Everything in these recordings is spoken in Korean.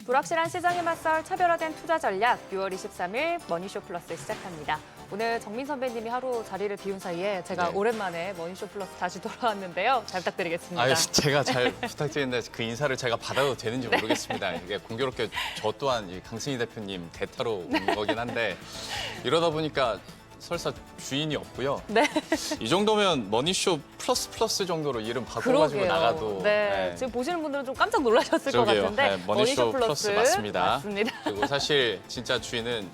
불확실한 시장에 맞설 차별화된 투자 전략 6월 23일 머니쇼 플러스 시작합니다. 오늘 정민 선배님이 하루 자리를 비운 사이에 제가 네. 오랜만에 머니쇼 플러스 다시 돌아왔는데요. 잘 부탁드리겠습니다. 아유, 제가 잘 부탁드리는데 그 인사를 제가 받아도 되는지 모르겠습니다. 이게 공교롭게 저 또한 이 강승희 대표님 대타로 온 거긴 한데 이러다 보니까 설사 주인이 없고요. 네. 이 정도면 머니쇼 플러스 정도로 이름 바꿔가지고 나가도 네. 지금 보시는 분들은 좀 깜짝 놀라셨을 것 그러게요. 같은데 네, 머니쇼 플러스 맞습니다. 맞습니다. 그리고 사실 진짜 주인은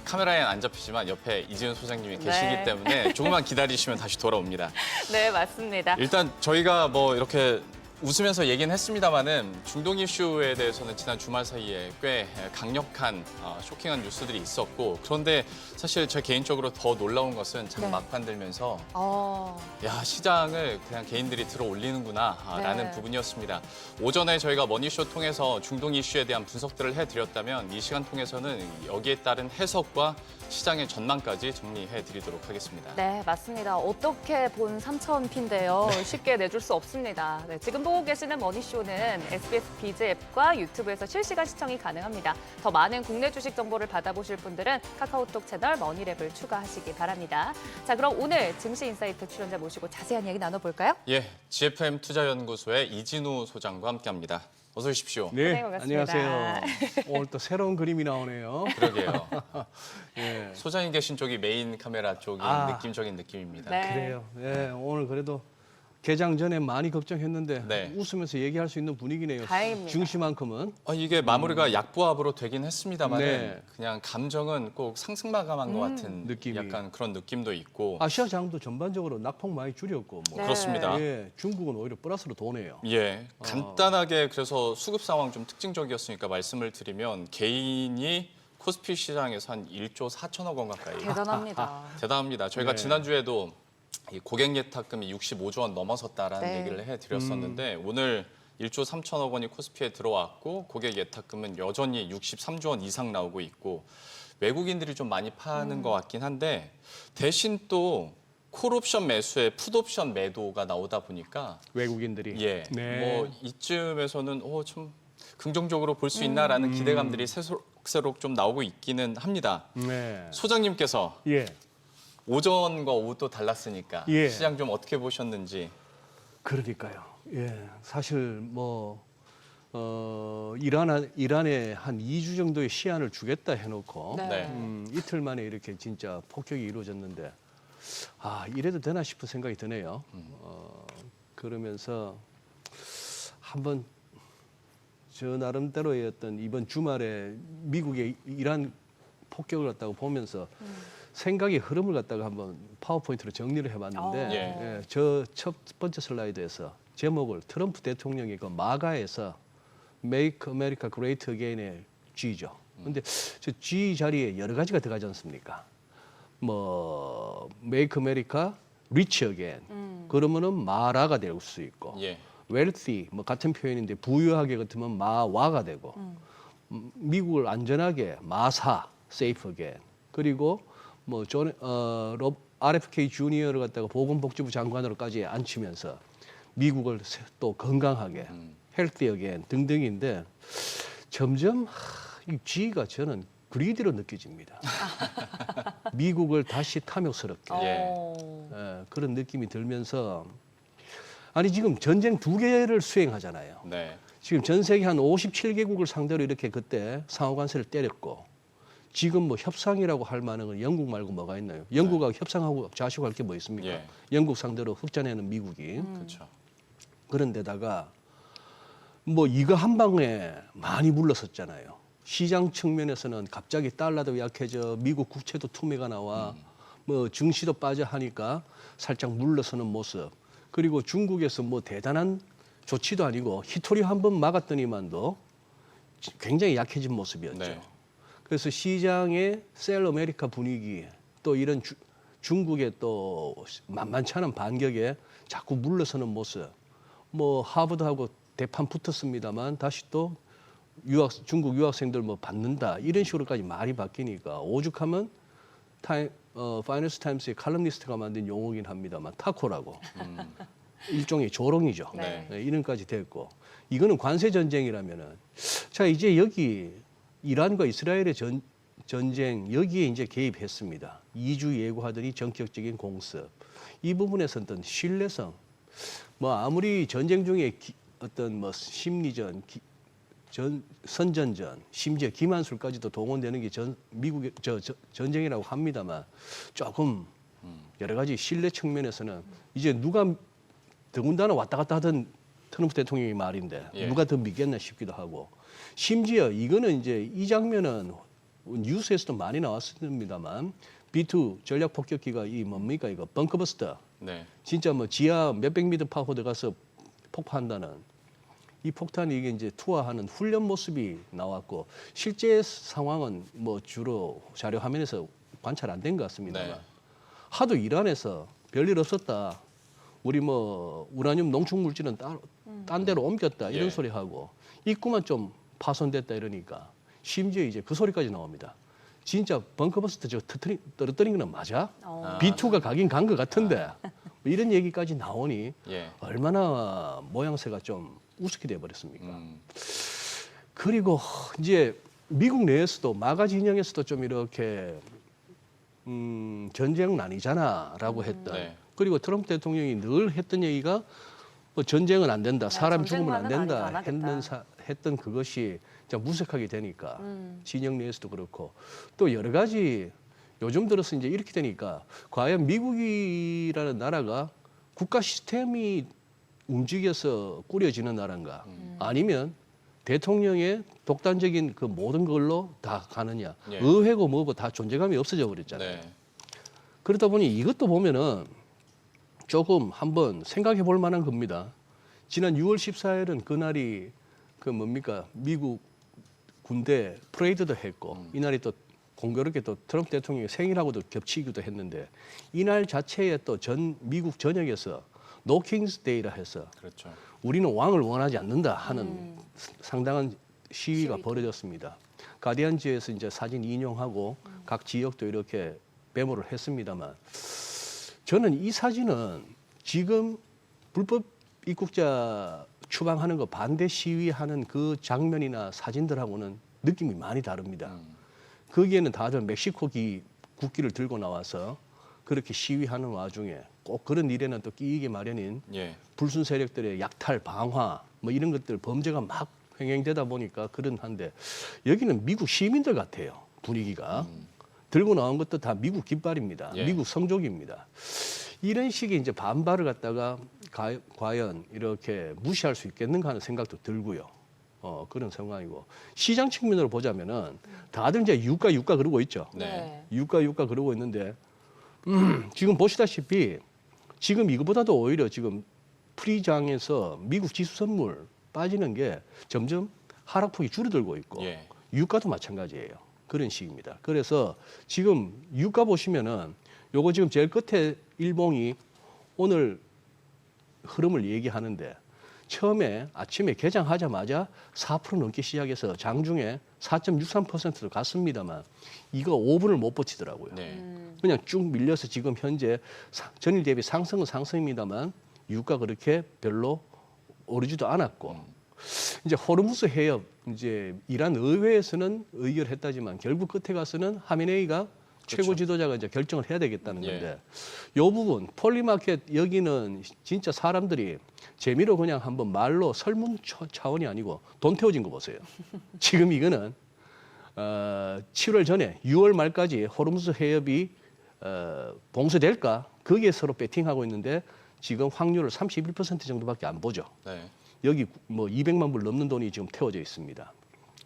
카메라에는 안 잡히지만 옆에 이지은 소장님이 계시기 네. 때문에 조금만 기다리시면 다시 돌아옵니다. 네, 맞습니다. 일단 저희가 뭐 이렇게 웃으면서 얘기는 했습니다마는 중동 이슈에 대해서는 지난 주말 사이에 꽤 강력한 쇼킹한 뉴스들이 있었고 그런데 사실 제 개인적으로 더 놀라운 것은 참 네. 막판 들면서 네. 시장을 그냥 개인들이 들어 올리는구나 라는 부분이었습니다. 오전에 저희가 머니쇼 통해서 중동 이슈에 대한 분석들을 해드렸다면 이 시간 통해서는 여기에 따른 해석과 시장의 전망까지 정리해드리도록 하겠습니다. 네, 맞습니다. 어떻게 본 3,000피인데요. 쉽게 내줄 수 없습니다. 네, 지금 보고 계시는 머니쇼는 SBS 비즈 앱과 유튜브에서 실시간 시청이 가능합니다. 더 많은 국내 주식 정보를 받아보실 분들은 카카오톡 채널 머니랩을 추가하시기 바랍니다. 자, 그럼 오늘 증시 인사이트 출연자 모시고 자세한 이야기 나눠볼까요? 예, GFM 투자연구소의 이진우 소장과 함께합니다. 어서 오십시오. 네, 반갑습니다. 안녕하세요. 오늘 또 새로운 그림이 나오네요. 그러게요. 예, 소장님 계신 쪽이 메인 카메라 쪽이 느낌적인 느낌입니다. 네. 그래요. 예, 오늘 그래도 개장 전에 많이 걱정했는데 네. 웃으면서 얘기할 수 있는 분위기네요. 다행입니다. 증시만큼은. 이게 마무리가 약보합으로 되긴 했습니다만 네. 그냥 감정은 꼭 상승마감한 것 같은 느낌이. 약간 그런 느낌도 있고 아시아장도 전반적으로 낙폭 많이 줄였고 뭐. 네. 그렇습니다. 예, 중국은 오히려 플러스로 도네요. 예, 간단하게 그래서 수급 상황 좀 특징적이었으니까 말씀을 드리면 개인이 코스피 시장에서 한 1조 4천억 원 가까이 대단합니다. 대단합니다. 저희가 네. 지난주에도 이 고객 예탁금이 65조 원 넘어섰다라는 네. 얘기를 해드렸었는데 오늘 1조 3천억 원이 코스피에 들어왔고 고객 예탁금은 여전히 63조 원 이상 나오고 있고 외국인들이 좀 많이 파는 것 같긴 한데 대신 또 콜옵션 매수에 풋옵션 매도가 나오다 보니까 외국인들이. 예, 네. 뭐 이쯤에서는 좀 긍정적으로 볼 수 있나라는 기대감들이 새록새록 좀 나오고 있기는 합니다. 네. 소장님께서 예. 오전과 오후 또 달랐으니까 예. 시장 좀 어떻게 보셨는지. 그러니까요. 예, 사실 뭐 이란에 한 2주 정도의 시한을 주겠다 해놓고 네. 네. 이틀 만에 이렇게 진짜 폭격이 이루어졌는데 이래도 되나 싶은 생각이 드네요. 그러면서 한번 저 나름대로의 어떤 이번 주말에 미국의 이란 폭격을 갖다가 보면서 생각의 흐름을 갖다가 한번 파워포인트로 정리를 해봤는데 예. 저 첫 번째 슬라이드에서 제목을 트럼프 대통령이 그 마가에서 Make America Great Again의 G죠. 근데 저 G 자리에 여러 가지가 들어가지 않습니까? 뭐 Make America Rich Again. 그러면은 마라가 될 수 있고, 예. wealthy 뭐 같은 표현인데 부유하게 같으면 마와가 되고, 미국을 안전하게 마사 safe again. 그리고 뭐 RFK 주니어를 갖다가 보건복지부 장관으로까지 앉히면서 미국을 또 건강하게 healthy again 등등인데 점점 이 G가 저는 그리드로 느껴집니다. 미국을 다시 탐욕스럽게 예. 그런 느낌이 들면서 아니 지금 전쟁 2개를 수행하잖아요. 네. 지금 전 세계 한 57개국을 상대로 이렇게 그때 상호관세를 때렸고 지금 뭐 협상이라고 할 만한 건 영국 말고 뭐가 있나요? 영국하고 협상하고 자식할 게 뭐 있습니까? 예. 영국 상대로 흑자내는 미국이. 그렇죠. 그런데다가 뭐 이거 한 방에 많이 물러섰잖아요. 시장 측면에서는 갑자기 달러도 약해져 미국 국채도 투매가 나와 뭐 증시도 빠져 하니까 살짝 물러서는 모습. 그리고 중국에서 뭐 대단한 조치도 아니고 히토리 한 번 막았더니만도 굉장히 약해진 모습이었죠. 네. 그래서 시장의 셀 아메리카 분위기 또 이런 중국의 또 만만치 않은 반격에 자꾸 물러서는 모습. 뭐 하버드하고 대판 붙었습니다만 다시 또 중국 유학생들 뭐 받는다 이런 식으로까지 말이 바뀌니까 오죽하면 파이낸스 타임스의 칼럼니스트가 만든 용어긴 합니다만 타코라고. 일종의 조롱이죠. 네. 이런까지 됐고 이거는 관세 전쟁이라면은 자 이제 여기 이란과 이스라엘의 전쟁 여기에 이제 개입했습니다. 2주 예고하더니 전격적인 공습 이 부분에서 어떤 신뢰성 뭐 아무리 전쟁 중에 어떤 뭐 심리전 선전전 심지어 김한술까지도 동원되는 게 미국의 전쟁이라고 합니다만 조금 여러 가지 신뢰 측면에서는 이제 누가 더군다나 왔다 갔다 하던 트럼프 대통령의 말인데 예. 누가 더 믿겠나 싶기도 하고 심지어 이거는 이제 이 장면은 뉴스에서도 많이 나왔습니다만 B2 전략 폭격기가 이 뭡니까 이거 벙커버스터 네. 진짜 뭐 지하 몇백 미터 파고 들어가서 폭파한다는 이 폭탄이 이게 이제 투하하는 훈련 모습이 나왔고 실제 상황은 뭐 주로 자료 화면에서 관찰 안 된 것 같습니다만 네. 하도 이란에서 별일 없었다. 우리 뭐 우라늄 농축 물질은 딴 데로 옮겼다 이런 예. 소리 하고 입구만 좀 파손됐다 이러니까 심지어 이제 그 소리까지 나옵니다. 진짜 벙커버스터 저 떨어뜨린 거는 맞아? B2가 가긴 간 것 같은데 뭐 이런 얘기까지 나오니 예. 얼마나 모양새가 좀 우습게 돼버렸습니까? 음. 그리고 이제 미국 내에서도 마가 진영에서도 좀 이렇게 전쟁은 아니잖아라고 했던 네. 그리고 트럼프 대통령이 늘 했던 얘기가 뭐 전쟁은 안 된다, 사람 죽으면 안 전쟁만은 된다 안 하겠다. 했던 그것이 진짜 무색하게 되니까 진영 내에서도 그렇고 또 여러 가지 요즘 들어서 이제 이렇게 되니까 과연 미국이라는 나라가 국가 시스템이 움직여서 꾸려지는 나라인가 아니면 대통령의 독단적인 그 모든 걸로 다 가느냐 예. 의회고 뭐고 다 존재감이 없어져 버렸잖아요. 네. 그러다 보니 이것도 보면은 조금 한번 생각해 볼 만한 겁니다. 지난 6월 14일은 그날이 그 뭡니까 미국 군대 프레이드도 했고 이날이 또 공교롭게 또 트럼프 대통령의 생일하고도 겹치기도 했는데 이날 자체에 또 미국 전역에서 노 킹스 데이라 해서 그렇죠. 우리는 왕을 원하지 않는다 하는 상당한 시위가 벌어졌습니다. 가디언지에서 이제 사진 인용하고 각 지역도 이렇게 메모를 했습니다만 저는 이 사진은 지금 불법 입국자 추방하는 거 반대 시위하는 그 장면이나 사진들하고는 느낌이 많이 다릅니다. 거기에는 다들 멕시코 국기를 들고 나와서 그렇게 시위하는 와중에 꼭 그런 일에는 또 끼이게 마련인 예. 불순 세력들의 약탈, 방화 뭐 이런 것들 범죄가 막 횡행되다 보니까 그런 한데 여기는 미국 시민들 같아요. 분위기가. 들고 나온 것도 다 미국 깃발입니다. 예. 미국 성족입니다. 이런 식의 이제 반발을 갖다가 과연 이렇게 무시할 수 있겠는가 하는 생각도 들고요. 그런 상황이고 시장 측면으로 보자면은 다들 이제 유가 그러고 있죠. 네. 유가 그러고 있는데 지금 보시다시피 지금 이거보다도 오히려 지금 프리장에서 미국 지수 선물 빠지는 게 점점 하락폭이 줄어들고 있고 예. 유가도 마찬가지예요. 그런 식입니다. 그래서 지금 유가 보시면은 요거 지금 제일 끝에 일봉이 오늘 흐름을 얘기하는데 처음에 아침에 개장하자마자 4% 넘게 시작해서 장중에 4.63%로 갔습니다만 이거 5분을 못 버티더라고요. 네. 그냥 쭉 밀려서 지금 현재 전일 대비 상승은 상승입니다만 유가 그렇게 별로 오르지도 않았고 이제 호르무즈 해협 이제 이란 의회에서는 의결했다지만 결국 끝에 가서는 하메네이가 최고 지도자가 이제 결정을 해야 되겠다는 예. 건데 요 부분 폴리마켓 여기는 진짜 사람들이 재미로 그냥 한번 말로 설문 차원이 아니고 돈 태워진 거 보세요. 지금 이거는 7월 전에 6월 말까지 호르무즈 해협이 봉쇄될까 거기에 서로 배팅하고 있는데 지금 확률을 31% 정도밖에 안 보죠. 네. 여기 뭐 200만 불 넘는 돈이 지금 태워져 있습니다.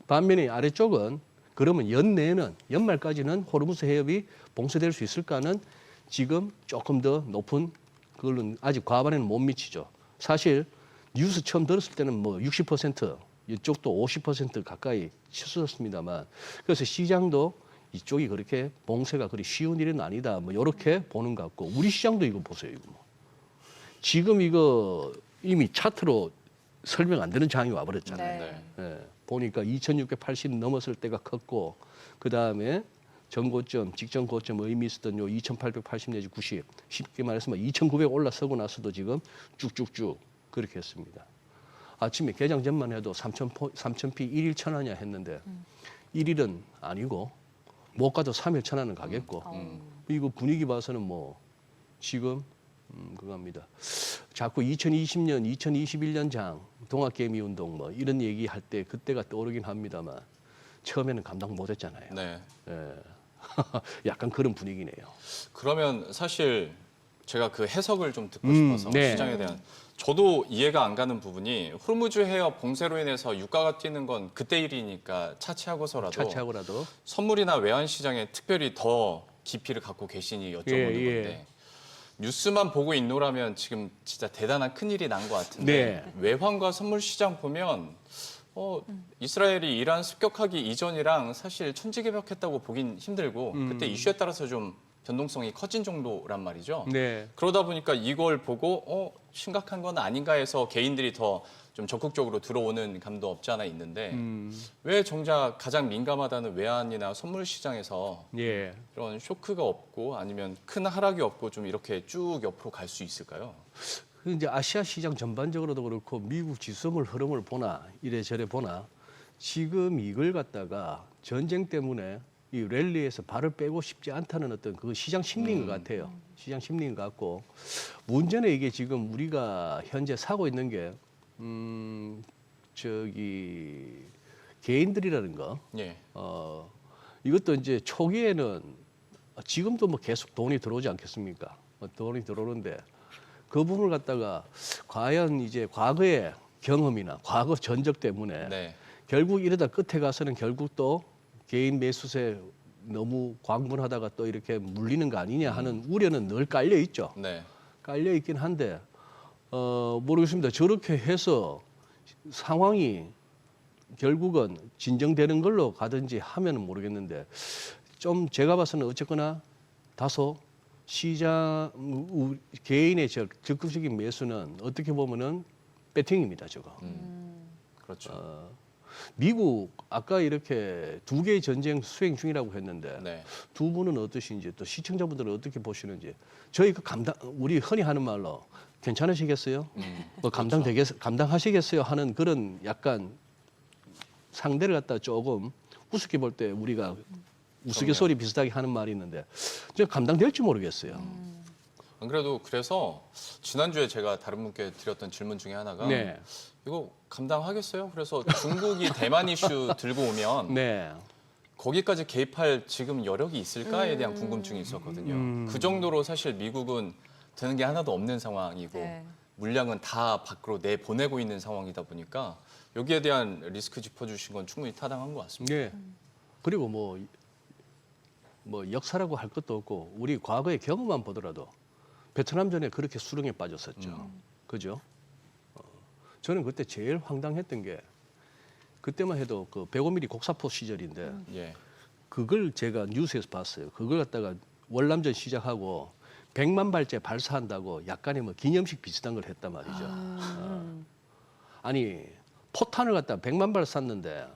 반면에 아래쪽은 그러면 연내에는 연말까지는 호르무즈 해협이 봉쇄될 수 있을까는 지금 조금 더 높은 그걸로 아직 과반에는 못 미치죠. 사실 뉴스 처음 들었을 때는 뭐 60% 이쪽도 50% 가까이 치솟았습니다만 그래서 시장도 이쪽이 그렇게 봉쇄가 그리 쉬운 일은 아니다. 뭐 이렇게 보는 것 같고 우리 시장도 이거 보세요. 이거 뭐. 지금 이거 이미 차트로 설명 안 되는 장이 와버렸잖아요. 네. 네. 보니까 2,680 넘었을 때가 컸고 그 다음에 전고점, 직전 고점 의미 있었던 요 2,880 내지 90, 쉽게 말해서 2,900 올라서고 나서도 지금 쭉쭉쭉 그렇게 했습니다. 아침에 개장 전만 해도 3,000피 1일 1,000원이야 했는데 1일은 아니고 못 가도 3일 1,000원은 가겠고 이거 분위기 봐서는 뭐 지금 그겁니다. 자꾸 2020년, 2021년 장 동학개미 운동 뭐 이런 얘기할 때 그때가 떠오르긴 합니다만 처음에는 감당 못했잖아요. 네. 예. 약간 그런 분위기네요. 그러면 사실 제가 그 해석을 좀 듣고 싶어서 네. 시장에 대한 저도 이해가 안 가는 부분이 호르무즈 해협 봉쇄로 인해서 유가가 뛰는 건 그때 일이니까 차치하고서라도 선물이나 외환 시장에 특별히 더 깊이를 갖고 계시니 여쭤보는 건데 뉴스만 보고 있노라면 지금 진짜 대단한 큰일이 난 것 같은데 외환과 선물 시장 보면 이스라엘이 이란 습격하기 이전이랑 사실 천지개벽했다고 보긴 힘들고 그때 이슈에 따라서 좀 변동성이 커진 정도란 말이죠. 네. 그러다 보니까 이걸 보고 심각한 건 아닌가 해서 개인들이 더 좀 적극적으로 들어오는 감도 없지 않아 있는데 왜 정작 가장 민감하다는 외환이나 선물 시장에서 예. 이런 쇼크가 없고 아니면 큰 하락이 없고 좀 이렇게 쭉 옆으로 갈 수 있을까요? 이제 아시아 시장 전반적으로도 그렇고 미국 지수물 흐름을 보나 이래저래 보나 지금 이걸 갖다가 전쟁 때문에 이 랠리에서 발을 빼고 싶지 않다는 어떤 그 시장 심리인 것 같아요. 시장 심리인 것 같고 문제는 이게 지금 우리가 현재 사고 있는 게 개인들이라는 거. 예. 이것도 이제 초기에는 지금도 뭐 계속 돈이 들어오지 않겠습니까? 돈이 들어오는데 그 부분을 갖다가 과연 이제 과거의 경험이나 과거 전적 때문에 네. 결국 이러다 끝에 가서는 결국 또 개인 매수세 너무 광분하다가 또 이렇게 물리는 거 아니냐 하는 우려는 늘 깔려 있죠. 네. 깔려 있긴 한데 모르겠습니다. 저렇게 해서 상황이 결국은 진정되는 걸로 가든지 하면은 모르겠는데 좀 제가 봐서는 어쨌거나 다소 시장 개인의 적극적인 매수는 어떻게 보면은 배팅입니다, 저거. 그렇죠. 미국 아까 이렇게 두 개의 전쟁 수행 중이라고 했는데 네. 두 분은 어떠신지 또 시청자분들은 어떻게 보시는지 저희 우리 흔히 하는 말로 괜찮으시겠어요? 뭐 감당하시겠어요? 하는 그런 약간 상대를 갖다 조금 우습게 볼 때 우리가 우스갯소리 비슷하게 하는 말이 있는데 저 감당될지 모르겠어요. 안 그래도 그래서 지난주에 제가 다른 분께 드렸던 질문 중에 하나가 이거 감당하겠어요? 그래서 중국이 대만 이슈 들고 오면 거기까지 개입할 지금 여력이 있을까에 대한 궁금증이 있었거든요. 그 정도로 사실 미국은 되는 게 하나도 없는 상황이고 물량은 다 밖으로 내보내고 있는 상황이다 보니까 여기에 대한 리스크 짚어주신 건 충분히 타당한 것 같습니다. 네. 그리고 뭐 역사라고 할 것도 없고 우리 과거의 경험만 보더라도 베트남전에 그렇게 수렁에 빠졌었죠. 그죠? 저는 그때 제일 황당했던 게 그때만 해도 그 105mm 곡사포 시절인데 그걸 제가 뉴스에서 봤어요. 그걸 갖다가 월남전 시작하고 100만 발째 발사한다고 약간의 뭐 기념식 비슷한 걸 했단 말이죠. 아니 포탄을 갖다 100만 발 쐈는데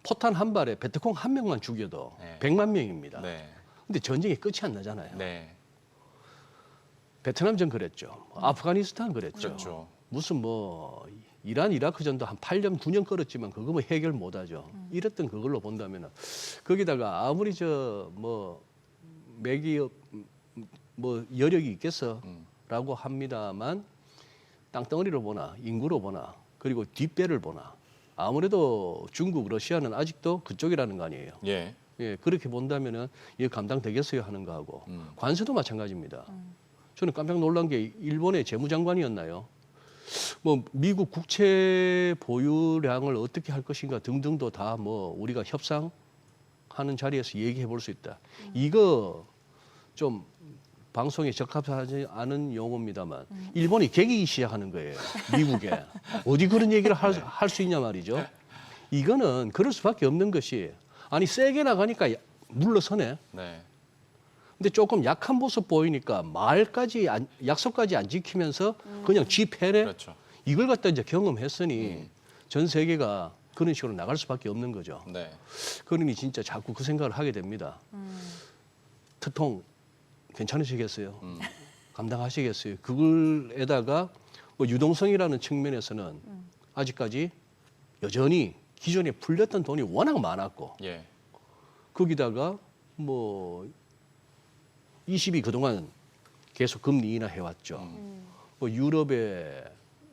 포탄 한 발에 베트콩 한 명만 죽여도 100만 명입니다. 근데 전쟁이 끝이 안 나잖아요. 베트남전 그랬죠. 아프가니스탄 그랬죠. 무슨 뭐 이란 이라크전도 한 8년 9년 끌었지만 그거 뭐 해결 못하죠. 이랬던 그걸로 본다면 거기다가 아무리 맥이 뭐 여력이 있겠어라고 합니다만 땅덩어리로 보나 인구로 보나 그리고 뒷배를 보나 아무래도 중국 러시아는 아직도 그쪽이라는 거 아니에요. 예, 그렇게 본다면은 이게 감당되겠어요 하는 거하고 관세도 마찬가지입니다. 저는 깜짝 놀란 게 일본의 재무장관이었나요? 뭐 미국 국채 보유량을 어떻게 할 것인가 등등도 다 뭐 우리가 협상하는 자리에서 얘기해 볼 수 있다. 이거 좀 방송에 적합하지 않은 용어입니다만 일본이 개기기 시작하는 거예요. 미국에. 어디 그런 얘기를 할 수 있냐 말이죠. 이거는 그럴 수밖에 없는 것이 아니 세게 나가니까 물러서네. 근데 조금 약한 모습 보이니까 약속까지 안 지키면서 그냥 지 패네. 이걸 갖다 이제 경험했으니 전 세계가 그런 식으로 나갈 수밖에 없는 거죠. 네. 그러니 진짜 자꾸 그 생각을 하게 됩니다. 특통 괜찮으시겠어요? 감당하시겠어요? 그걸에다가 뭐 유동성이라는 측면에서는 아직까지 여전히 기존에 풀렸던 돈이 워낙 많았고 예. 거기다가 뭐 20이 그동안 계속 금리 인하 해왔죠. 뭐 유럽의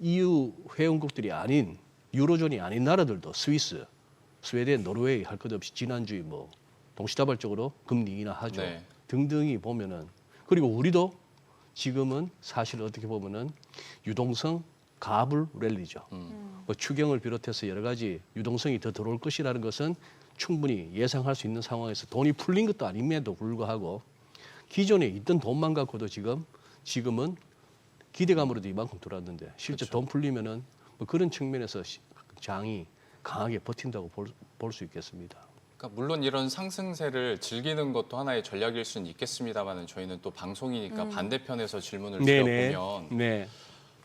EU 회원국들이 아닌 유로존이 아닌 나라들도 스위스, 스웨덴, 노르웨이 할 것 없이 지난주에 뭐 동시다발적으로 금리 인하하죠. 네. 등등이 보면은 그리고 우리도 지금은 사실 어떻게 보면은 유동성 가불 랠리죠. 뭐 추경을 비롯해서 여러 가지 유동성이 더 들어올 것이라는 것은 충분히 예상할 수 있는 상황에서 돈이 풀린 것도 아님에도 불구하고 기존에 있던 돈만 갖고도 지금은 기대감으로도 이만큼 들어왔는데 실제 그렇죠. 돈 풀리면은 뭐 그런 측면에서 장이 강하게 버틴다고 볼 수 있겠습니다. 그러니까 물론 이런 상승세를 즐기는 것도 하나의 전략일 수는 있겠습니다만 저희는 또 방송이니까 반대편에서 질문을 드려보면 네.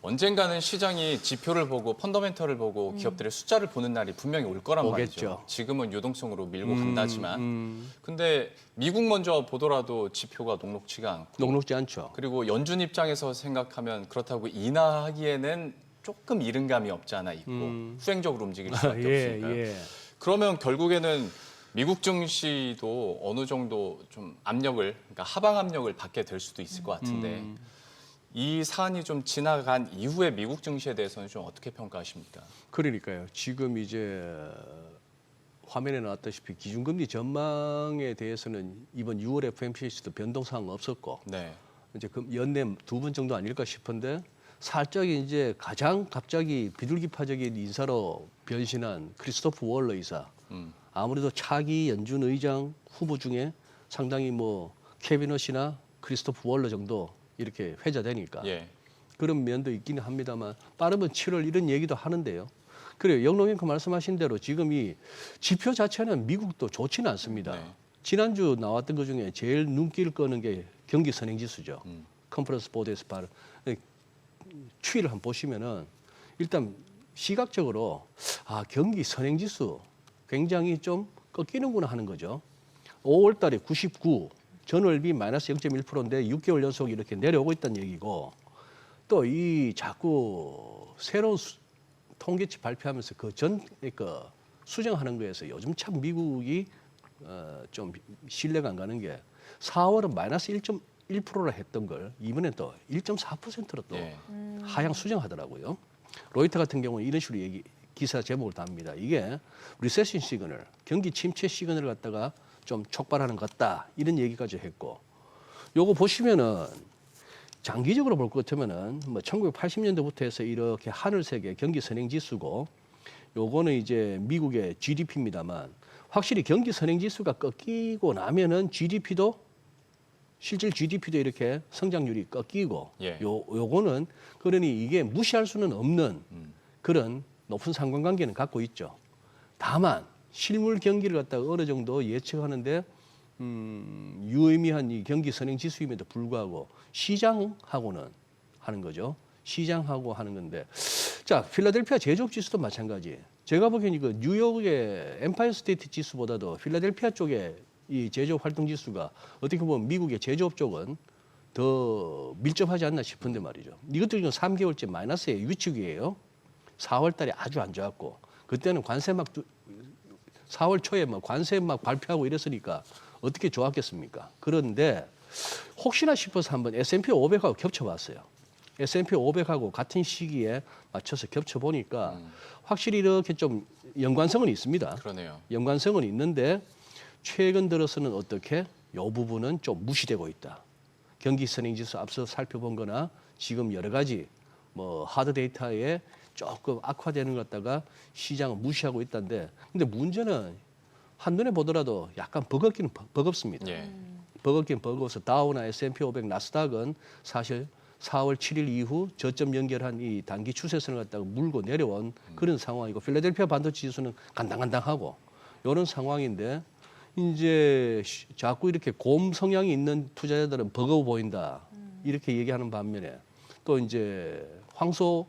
언젠가는 시장이 지표를 보고 펀더멘털을 보고 기업들의 숫자를 보는 날이 분명히 올 거란 오겠죠. 말이죠. 지금은 유동성으로 밀고 간다지만 근데 미국 먼저 보더라도 지표가 녹록지가 않고 녹록지 않죠. 그리고 연준 입장에서 생각하면 그렇다고 인하하기에는 조금 이른 감이 없지 않아 있고 후행적으로 움직일 수밖에 없으니까요. 예. 그러면 결국에는 미국 증시도 어느 정도 좀 압력을, 그러니까 하방 압력을 받게 될 수도 있을 것 같은데 이 사안이 좀 지나간 이후에 미국 증시에 대해서는 좀 어떻게 평가하십니까? 그러니까요. 지금 이제 화면에 나왔다시피 기준금리 전망에 대해서는 이번 6월 FOMC에서도 변동사항 없었고 네, 이제 연내 2번 정도 아닐까 싶은데 살짝 이제 가장 갑자기 비둘기파적인 인사로 변신한 크리스토프 월러 이사. 아무래도 차기 연준 의장 후보 중에 상당히 뭐 캐비넛이나 크리스토프 월러 정도 이렇게 회자되니까 예, 그런 면도 있기는 합니다만 빠르면 7월 이런 얘기도 하는데요. 그래요. 영롱앵커 말씀하신 대로 지금 이 지표 자체는 미국도 좋지는 않습니다. 네. 지난주 나왔던 것 중에 제일 눈길 끄는 게 경기 선행지수죠. 컨퍼런스 보드에서 바로 추이를 한번 보시면은 일단 시각적으로 경기 선행지수 굉장히 좀 꺾이는구나 하는 거죠. 5월 달에 99, 전월비 마이너스 0.1%인데 6개월 연속 이렇게 내려오고 있다는 얘기고 또 이 자꾸 새로운 통계치 발표하면서 그 수정하는 거에서 요즘 참 미국이 좀 신뢰가 안 가는 게 4월은 마이너스 1.1%라 했던 걸 이번에 또 1.4%로 또 예. 하향 수정하더라고요. 로이터 같은 경우는 이런 식으로 기사 제목을 답니다. 이게 리세션 시그널, 경기 침체 시그널을 갖다가 좀 촉발하는 것 같다. 이런 얘기까지 했고 요거 보시면은 장기적으로 볼 것 같으면은 뭐 1980년대부터 해서 이렇게 하늘색의 경기 선행 지수고 요거는 이제 미국의 GDP입니다만 확실히 경기 선행 지수가 꺾이고 나면은 실질 GDP도 이렇게 성장률이 꺾이고 예. 요거는 그러니 이게 무시할 수는 없는 그런 높은 상관관계는 갖고 있죠. 다만 실물 경기를 갖다가 어느 정도 예측하는데 유의미한 이 경기 선행 지수임에도 불구하고 시장하고는 하는 거죠. 시장하고 하는 건데 자 필라델피아 제조업 지수도 마찬가지. 제가 보기엔 이거 뉴욕의 엠파이어 스테이트 지수보다도 필라델피아 쪽에 이 제조업 활동 지수가 어떻게 보면 미국의 제조업 쪽은 더 밀접하지 않나 싶은데 말이죠. 이것도 지금 3개월째 마이너스의 위축이에요. 4월 달에 아주 안 좋았고 그때는 관세 4월 초에 관세 발표하고 이랬으니까 어떻게 좋았겠습니까? 그런데 혹시나 싶어서 한번 S&P 500하고 겹쳐봤어요. S&P 500하고 같은 시기에 맞춰서 겹쳐보니까 확실히 이렇게 좀 연관성은 있습니다. 그러네요. 연관성은 있는데 최근 들어서는 어떻게 이 부분은 좀 무시되고 있다. 경기 선행지수 앞서 살펴본 거나 지금 여러 가지 뭐 하드 데이터에 조금 악화되는 것 같다가 시장을 무시하고 있다는데 근데 문제는 한눈에 보더라도 약간 버겁기는 버겁습니다. 예. 버겁긴 버거워서 다우나 S&P 500, 나스닥은 사실 4월 7일 이후 저점 연결한 이 단기 추세선을 갖다가 물고 내려온 그런 상황이고 필라델피아 반도체 지수는 간당간당하고 이런 상황인데 이제 자꾸 이렇게 곰 성향이 있는 투자자들은 버거워 보인다 이렇게 얘기하는 반면에 또 이제 황소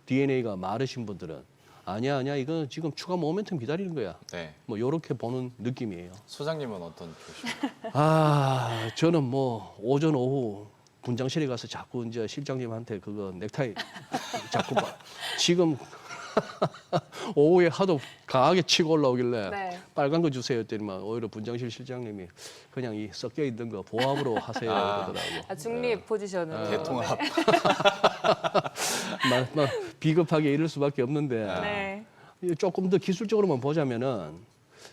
DNA가 마르신 분들은 아니야 이거 지금 추가 모멘텀 기다리는 거야. 네. 뭐 이렇게 보는 느낌이에요. 소장님은 어떤 표시입니까? 저는 뭐 오전 오후 분장실에 가서 자꾸 이제 실장님한테 그거 넥타이 자꾸 지금 오후에 하도 강하게 치고 올라오길래 네. 빨간 거 주세요 했더니만 오히려 분장실 실장님이 그냥 이 섞여 있는 거 보합으로 하세요 그러더라고. 중립 포지션으로. 대통합. 막 비겁하게 이럴 수밖에 없는데 네. 조금 더 기술적으로만 보자면은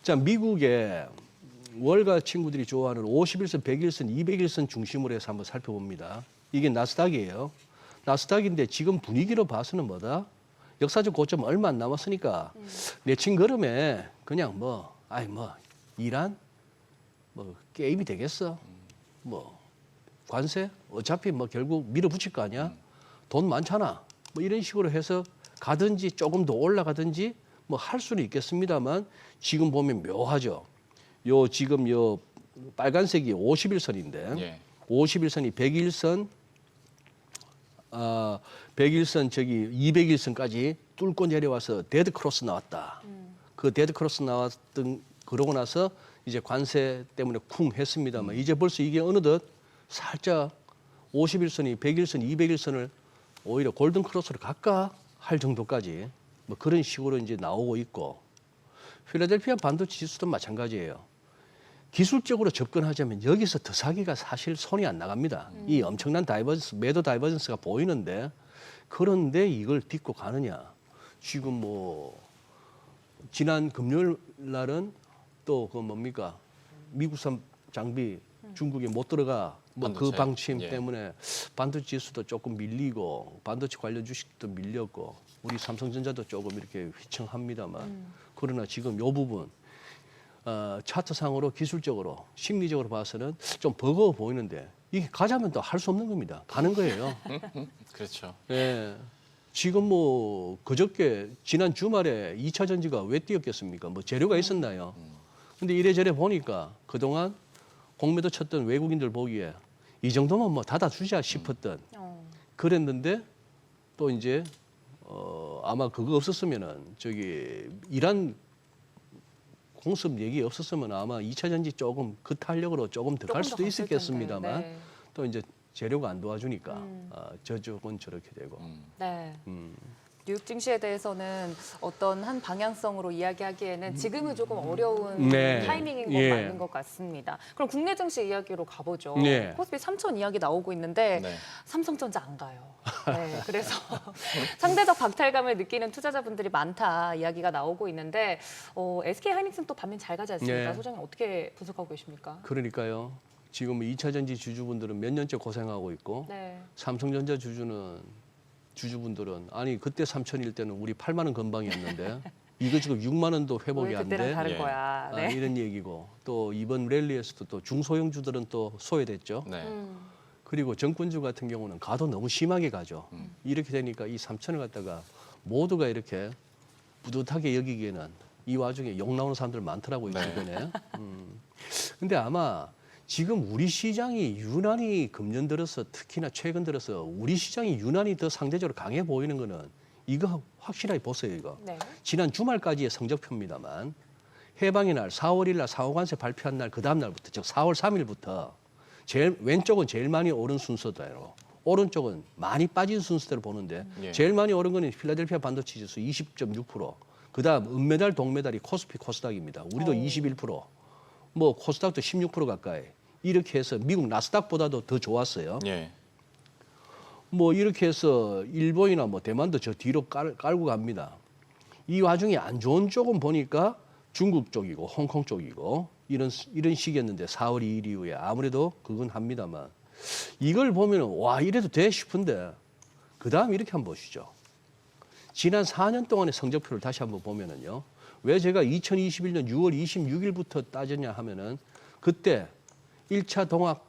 자 미국의 월가 친구들이 좋아하는 51선, 101선, 201선 중심으로 해서 한번 살펴봅니다. 이게 나스닥이에요. 나스닥인데 지금 분위기로 봐서는 뭐다? 역사적 고점 얼마 안 남았으니까 내친 걸음에 그냥 이란 뭐 게임이 되겠어. 뭐 관세 어차피 뭐 결국 밀어붙일 거 아니야. 돈 많잖아. 뭐 이런 식으로 해서 가든지 조금 더 올라가든지 뭐 할 수는 있겠습니다만 지금 보면 묘하죠. 지금 빨간색이 51선인데 예. 51선이 101선 101선 201선까지 뚫고 내려와서 데드 크로스 나왔다. 그 데드 크로스 나왔던 그러고 나서 이제 관세 때문에 쿵 했습니다만 이제 벌써 이게 어느덧 살짝 51선이 101선, 201선을 오히려 골든 크로스로 갈까 할 정도까지 뭐 그런 식으로 이제 나오고 있고 필라델피아 반도체 지수도 마찬가지예요. 기술적으로 접근하자면 여기서 더 사기가 사실 손이 안 나갑니다. 이 엄청난 매도 다이버전스가 보이는데 그런데 이걸 딛고 가느냐. 지금 뭐 지난 금요일 날은 또 그 뭡니까 미국산 장비 중국에 못 들어가 뭐 그 반도체. 방침 예. 때문에 반도체 지수도 조금 밀리고 반도체 관련 주식도 밀렸고 우리 삼성전자도 조금 이렇게 휘청합니다만 그러나 지금 요 부분 차트상으로 기술적으로 심리적으로 봐서는 좀 버거워 보이는데 이게 가자면 또 할 수 없는 겁니다. 가는 거예요. 그렇죠. 예. 지금 뭐 그저께 지난 주말에 2차 전지가 왜 뛰었겠습니까? 뭐 재료가 있었나요? 근데 이래저래 보니까 그동안 공매도 쳤던 외국인들 보기에 이 정도면 뭐 닫아주자 싶었던 그랬는데 또 이제 아마 그거 없었으면은 이란 공습 얘기 없었으면 아마 2차 전지 조금 그 탄력으로 조금 더 갈 조금 더 수도 갔을 있었겠습니다만 텐데. 또 이제 재료가 안 도와주니까 저쪽은 저렇게 되고. 네. 뉴욕 증시에 대해서는 어떤 한 방향성으로 이야기하기에는 지금은 조금 어려운 네. 타이밍인 건 예. 맞는 것 같습니다. 그럼 국내 증시 이야기로 가보죠. 네. 코스피 3천 이야기 나오고 있는데 네. 삼성전자 안 가요. 네, 그래서 상대적 박탈감을 느끼는 투자자분들이 많다 이야기가 나오고 있는데 SK 하이닉스는 또 반면 잘 가지 않습니까? 네. 소장님 어떻게 분석하고 계십니까? 그러니까요. 지금 2차 전지 주주분들은 몇 년째 고생하고 있고 네. 삼성전자 주주분들은 아니 그때 3천일 때는 우리 8만 원 건방이었는데 이거 지금 6만 원도 회복이 왜 안 그때랑 돼. 다른 예. 거야. 네. 이런 얘기고 또 이번 랠리에서도 또 중소형주들은 또 소외됐죠. 네. 그리고 정권주 같은 경우는 가도 너무 심하게 가죠. 이렇게 되니까 이 3천을 갖다가 모두가 이렇게 뿌듯하게 여기기에는 이 와중에 욕 나오는 사람들 많더라고요, 네. 주변에. 근데 아마 지금 우리 시장이 유난히 금년 들어서 특히나 최근 들어서 우리 시장이 유난히 더 상대적으로 강해 보이는 거는 이거 확실하게 보세요, 이거. 네. 지난 주말까지의 성적표입니다만 해방의 날 4월 1일 날 사후관세 발표한 날 그 다음 날부터 즉 4월 3일부터 제일 왼쪽은 제일 많이 오른 순서대로 오른쪽은 많이 빠진 순서대로 보는데 예. 제일 많이 오른 거는 필라델피아 반도체 지수 20.6%. 그다음 은메달 동메달이 코스피 코스닥입니다. 우리도 21%. 뭐 코스닥도 16% 가까이. 이렇게 해서 미국 나스닥보다도 더 좋았어요. 예. 뭐 이렇게 해서 일본이나 뭐 대만도 저 뒤로 깔고 갑니다. 이 와중에 안 좋은 쪽은 보니까 중국 쪽이고 홍콩 쪽이고 이런 식이었는데 4월 2일 이후에 아무래도 그건 합니다만 이걸 보면 와 이래도 돼 싶은데 그다음 이렇게 한번 보시죠. 지난 4년 동안의 성적표를 다시 한번 보면은요. 왜 제가 2021년 6월 26일부터 따졌냐 하면은 그때 1차 동학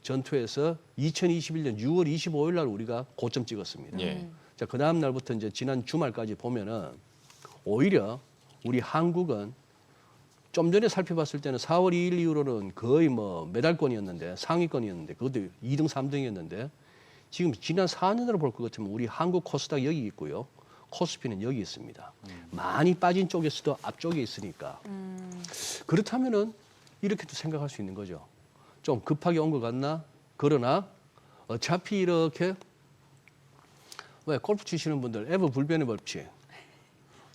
전투에서 2021년 6월 25일 날 우리가 고점 찍었습니다. 예. 자, 그 다음 날부터 이제 지난 주말까지 보면은 오히려 우리 한국은 좀 전에 살펴봤을 때는 4월 2일 이후로는 거의 뭐 메달권이었는데 상위권이었는데 그것도 2등, 3등이었는데 지금 지난 4년으로 볼 것 같으면 우리 한국 코스닥 여기 있고요. 코스피는 여기 있습니다. 많이 빠진 쪽에서도 앞쪽에 있으니까. 그렇다면은 이렇게도 생각할 수 있는 거죠. 좀 급하게 온 것 같나? 그러나 어차피 이렇게 왜 골프 치시는 분들 에버 불변의 법칙.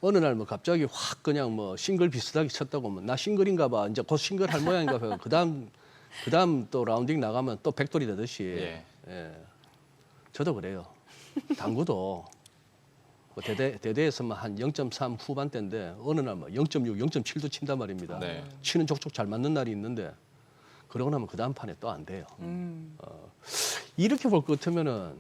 어느 날 뭐 갑자기 확 그냥 뭐 싱글 비슷하게 쳤다고 하면 나 싱글인가 봐. 이제 곧 싱글 할 모양인가 봐. 그다음 또 라운딩 나가면 또 백돌이 되듯이. 예. 예. 저도 그래요. 당구도 뭐 대대에서만 한 0.3 후반대인데 어느 날 뭐 0.6, 0.7도 친단 말입니다. 네. 치는 족족 잘 맞는 날이 있는데 그러고 나면 그 다음 판에 또 안 돼요. 이렇게 볼 것 같으면은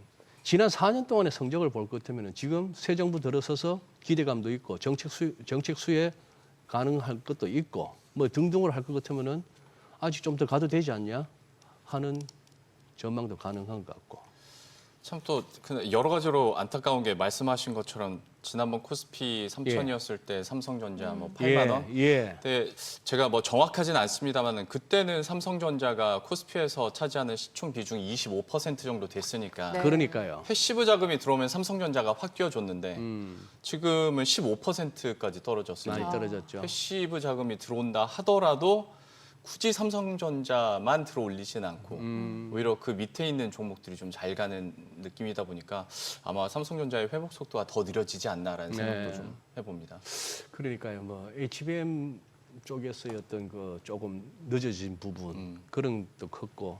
지난 4년 동안의 성적을 볼 것 같으면은 지금 새 정부 들어서서 기대감도 있고 정책 수혜 가능할 것도 있고 뭐 등등을 할 것 같으면은 아직 좀 더 가도 되지 않냐 하는 전망도 가능한 것 같고. 참 또 여러 가지로 안타까운 게 말씀하신 것처럼 지난번 코스피 3천이었을 때 삼성전자 뭐 8만 원. 예. 근데 제가 뭐 정확하진 않습니다만은 그때는 삼성전자가 코스피에서 차지하는 시총 비중이 25% 정도 됐으니까 네. 그러니까요. 패시브 자금이 들어오면 삼성전자가 확 뛰어줬는데 지금은 15%까지 떨어졌어요. 많이 떨어졌죠. 패시브 자금이 들어온다 하더라도 굳이 삼성전자만 들어올리진 않고 오히려 그 밑에 있는 종목들이 좀 잘 가는 느낌이다 보니까 아마 삼성전자의 회복 속도가 더 느려지지 않나라는 생각도 네. 좀 해봅니다. 그러니까요. 뭐 HBM 쪽에서의 어떤 그 조금 늦어진 부분 그런 것도 컸고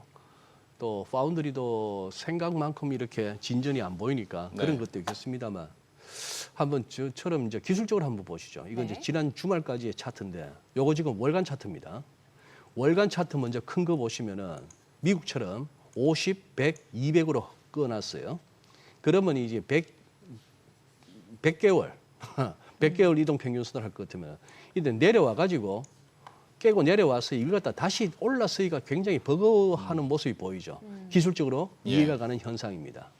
또 파운드리도 생각만큼 이렇게 진전이 안 보이니까 그런 네. 것도 있겠습니다만 한번 저처럼 이제 기술적으로 한번 보시죠. 이건 네. 이제 지난 주말까지의 차트인데 요거 지금 월간 차트입니다. 월간 차트 먼저 큰 거 보시면은 미국처럼 50, 100, 200으로 끊어놨어요. 그러면 이제 100개월, 100개월 이동 평균선을 할 것 같으면 이때 내려와 가지고 깨고 내려와서 이걸 갖다 다시 올라서기가 굉장히 버거워하는 모습이 보이죠. 기술적으로 예. 이해가 가는 현상입니다.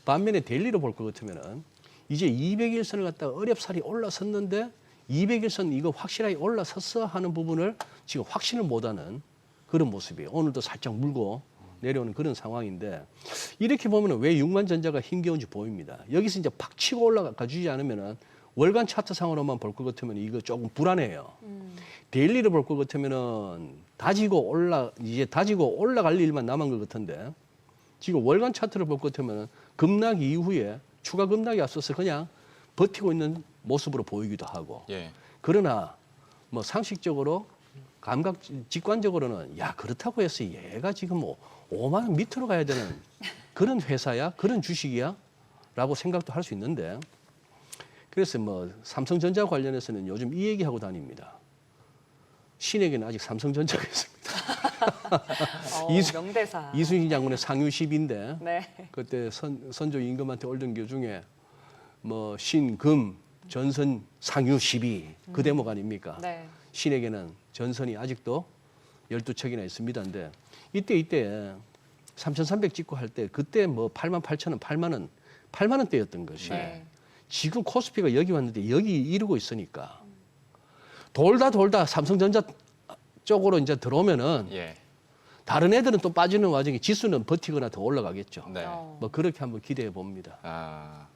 반면에 데일리로 볼 것 같으면은 이제 200일선을 갖다가 어렵사리 올라섰는데 200일선 이거 확실하게 올라섰어 하는 부분을 지금 확신을 못하는 그런 모습이에요. 오늘도 살짝 물고 내려오는 그런 상황인데 이렇게 보면 왜 6만전자가 힘겨운지 보입니다. 여기서 이제 팍 치고 올라가 주지 않으면은 월간 차트상으로만 볼 것 같으면 이거 조금 불안해요. 데일리를 볼 것 같으면은 다지고 올라갈 일만 남은 것 같은데 지금 월간 차트를 볼 것 같으면 급락 이후에 추가 급락이 앞서서 그냥 버티고 있는 모습으로 보이기도 하고 예. 그러나 뭐 상식적으로 직관적으로는 야 그렇다고 해서 얘가 지금 뭐 5만 원 밑으로 가야 되는 그런 회사야 그런 주식이야 라고 생각도 할 수 있는데 그래서 뭐 삼성전자 관련해서는 요즘 이 얘기하고 다닙니다. 신에게는 아직 삼성전자가 있습니다. 명대사. 이순신 장군의 상유 10인데 네. 그때 선조 임금한테 올던 교 중에 뭐 신금 전선 상유 12 그 대목 아닙니까? 네. 신에게는 전선이 아직도 12척이나 있습니다인데 이때 3,300 찍고 할 때 그때 뭐 88,000원, 8만 원대였던 것이 네. 지금 코스피가 여기 왔는데 여기 이루고 있으니까 돌다 삼성전자 쪽으로 이제 들어오면은 예. 다른 애들은 또 빠지는 와중에 지수는 버티거나 더 올라가겠죠. 네. 뭐 그렇게 한번 기대해 봅니다. 아.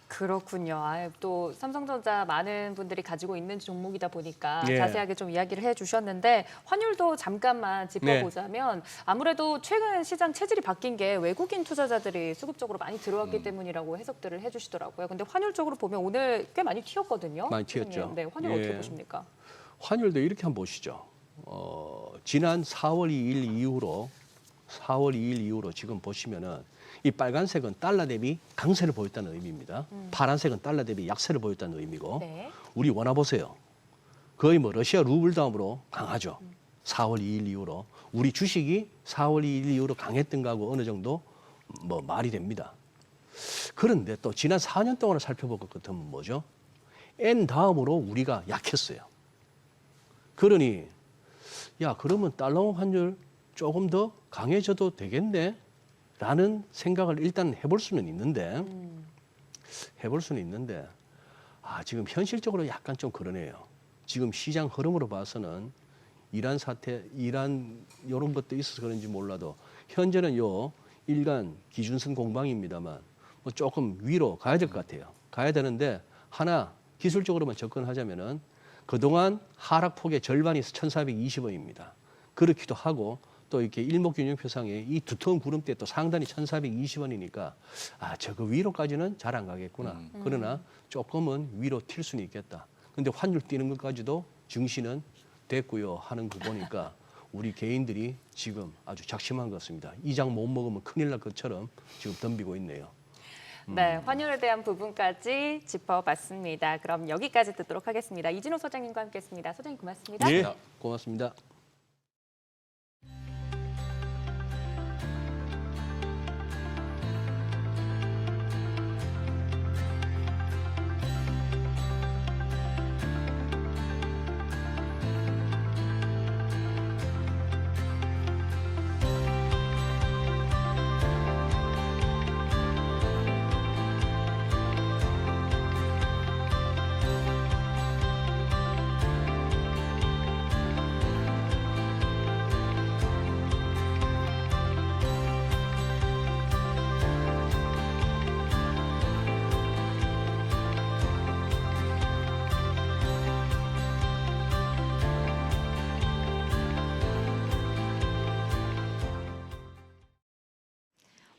그렇군요. 또 삼성전자 많은 분들이 가지고 있는 종목이다 보니까 예. 자세하게 좀 이야기를 해주셨는데 환율도 잠깐만 짚어보자면 아무래도 최근 시장 체질이 바뀐 게 외국인 투자자들이 수급적으로 많이 들어왔기 때문이라고 해석들을 해주시더라고요. 근데 환율 쪽으로 보면 오늘 꽤 많이 튀었거든요. 많이 튀었죠. 선생님. 네, 환율 예. 어떻게 보십니까? 환율도 이렇게 한번 보시죠. 지난 4월 2일 이후로 지금 보시면은 이 빨간색은 달러 대비 강세를 보였다는 의미입니다. 파란색은 달러 대비 약세를 보였다는 의미고 네. 우리 원화 보세요. 거의 뭐 러시아 루블 다음으로 강하죠. 4월 2일 이후로 우리 주식이 4월 2일 이후로 강했던 거하고 어느 정도 뭐 말이 됩니다. 그런데 또 지난 4년 동안을 살펴볼 것 같으면 뭐죠? N 다음으로 우리가 약했어요. 그러니 야 그러면 달러 환율 조금 더 강해져도 되겠네? 라는 생각을 일단 해볼 수는 있는데 지금 현실적으로 약간 좀 그러네요. 지금 시장 흐름으로 봐서는 이란 이런 것도 있어서 그런지 몰라도 현재는 요 일간 기준선 공방입니다만 뭐 조금 위로 가야 될 것 같아요. 가야 되는데 하나 기술적으로만 접근하자면은 그동안 하락폭의 절반이 1,420원입니다. 그렇기도 하고 또 이렇게 일목균형표상에 이 두터운 구름대 또 상단이 1,420원이니까 아 저거 위로까지는 잘 안 가겠구나. 그러나 조금은 위로 튈 수는 있겠다. 근데 환율 뛰는 것까지도 증시는 됐고요 하는 거 보니까 우리 개인들이 지금 아주 작심한 것 같습니다. 이 장 못 먹으면 큰일 날 것처럼 지금 덤비고 있네요. 네, 환율에 대한 부분까지 짚어봤습니다. 그럼 여기까지 듣도록 하겠습니다. 이진호 소장님과 함께했습니다. 소장님 고맙습니다. 네, 고맙습니다.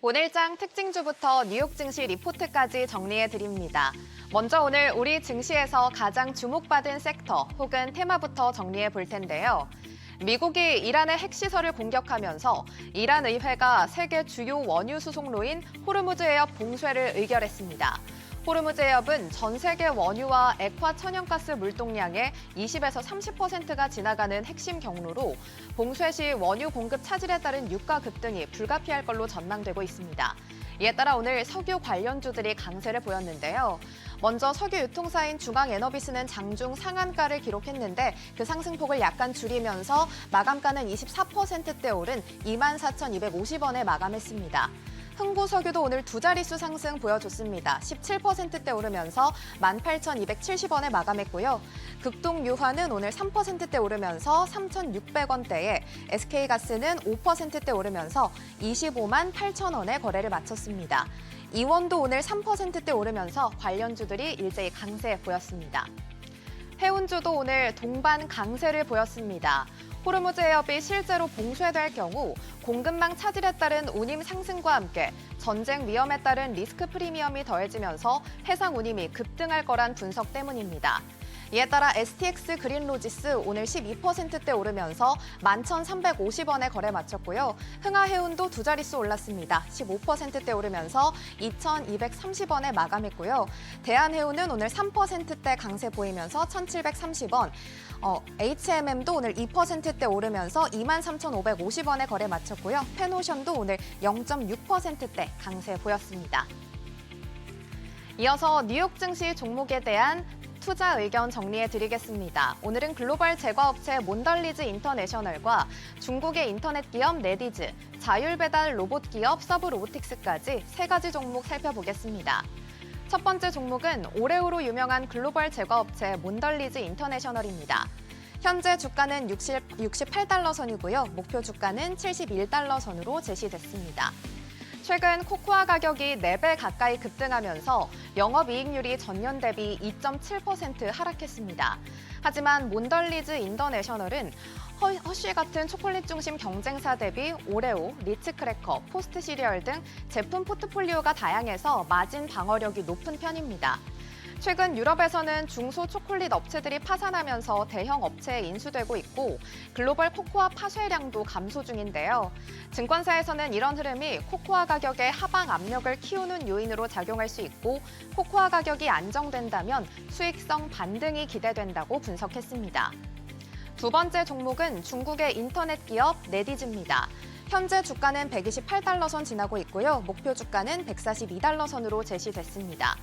오늘장 특징주부터 뉴욕 증시 리포트까지 정리해드립니다. 먼저 오늘 우리 증시에서 가장 주목받은 섹터 혹은 테마부터 정리해 볼 텐데요. 미국이 이란의 핵시설을 공격하면서 이란 의회가 세계 주요 원유 수송로인 호르무즈 해협 봉쇄를 의결했습니다. 호르무즈 해협은 전 세계 원유와 액화 천연가스 물동량의 20에서 30%가 지나가는 핵심 경로로 봉쇄 시 원유 공급 차질에 따른 유가 급등이 불가피할 걸로 전망되고 있습니다. 이에 따라 오늘 석유 관련주들이 강세를 보였는데요. 먼저 석유 유통사인 중앙에너비스는 장중 상한가를 기록했는데 그 상승폭을 약간 줄이면서 마감가는 24%대 오른 24,250원에 마감했습니다. 흥구석유도 오늘 두 자릿수 상승 보여줬습니다. 17%대 오르면서 18,270원에 마감했고요. 극동유화는 오늘 3%대 오르면서 3,600원대에 SK가스는 5%대 오르면서 25만 8천원에 거래를 마쳤습니다. 이원도 오늘 3%대 오르면서 관련주들이 일제히 강세 보였습니다. 해운주도 오늘 동반 강세를 보였습니다. 호르무즈 해협이 실제로 봉쇄될 경우 공급망 차질에 따른 운임 상승과 함께 전쟁 위험에 따른 리스크 프리미엄이 더해지면서 해상 운임이 급등할 거란 분석 때문입니다. 이에 따라 STX 그린로지스 오늘 12%대 오르면서 11,350원에 거래 마쳤고요. 흥하해운도 두 자릿수 올랐습니다. 15%대 오르면서 2,230원에 마감했고요. 대한해운은 오늘 3%대 강세 보이면서 1,730원. HMM도 오늘 2%대 오르면서 23,550원에 거래 마쳤고요. 펜오션도 오늘 0.6%대 강세 보였습니다. 이어서 뉴욕 증시 종목에 대한 투자 의견 정리해드리겠습니다. 오늘은 글로벌 제과업체 몬덜리즈 인터내셔널과 중국의 인터넷 기업 네디즈, 자율배달 로봇 기업 서브로보틱스까지 세 가지 종목 살펴보겠습니다. 첫 번째 종목은 오레오로 유명한 글로벌 제과업체 몬덜리즈 인터내셔널입니다. 현재 주가는 68달러 선이고요. 목표 주가는 71달러 선으로 제시됐습니다. 최근 코코아 가격이 4배 가까이 급등하면서 영업이익률이 전년 대비 2.7% 하락했습니다. 하지만 몬덜리즈 인터내셔널은 허쉬 같은 초콜릿 중심 경쟁사 대비 오레오, 리츠크래커, 포스트 시리얼 등 제품 포트폴리오가 다양해서 마진 방어력이 높은 편입니다. 최근 유럽에서는 중소 초콜릿 업체들이 파산하면서 대형 업체에 인수되고 있고 글로벌 코코아 파쇄량도 감소 중인데요. 증권사에서는 이런 흐름이 코코아 가격의 하방 압력을 키우는 요인으로 작용할 수 있고 코코아 가격이 안정된다면 수익성 반등이 기대된다고 분석했습니다. 두 번째 종목은 중국의 인터넷 기업 네디즈입니다. 현재 주가는 128달러 선 지나고 있고요. 목표 주가는 142달러 선으로 제시됐습니다.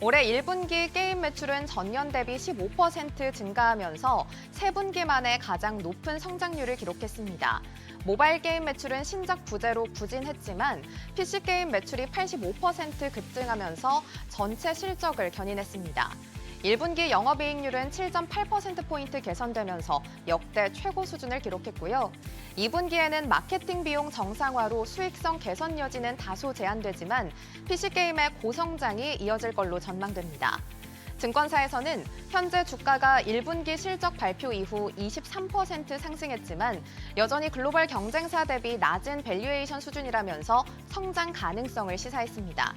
올해 1분기 게임 매출은 전년 대비 15% 증가하면서 3분기 만에 가장 높은 성장률을 기록했습니다. 모바일 게임 매출은 신작 부재로 부진했지만 PC 게임 매출이 85% 급증하면서 전체 실적을 견인했습니다. 1분기 영업이익률은 7.8%포인트 개선되면서 역대 최고 수준을 기록했고요. 2분기에는 마케팅 비용 정상화로 수익성 개선 여지는 다소 제한되지만 PC게임의 고성장이 이어질 걸로 전망됩니다. 증권사에서는 현재 주가가 1분기 실적 발표 이후 23% 상승했지만 여전히 글로벌 경쟁사 대비 낮은 밸류에이션 수준이라면서 성장 가능성을 시사했습니다.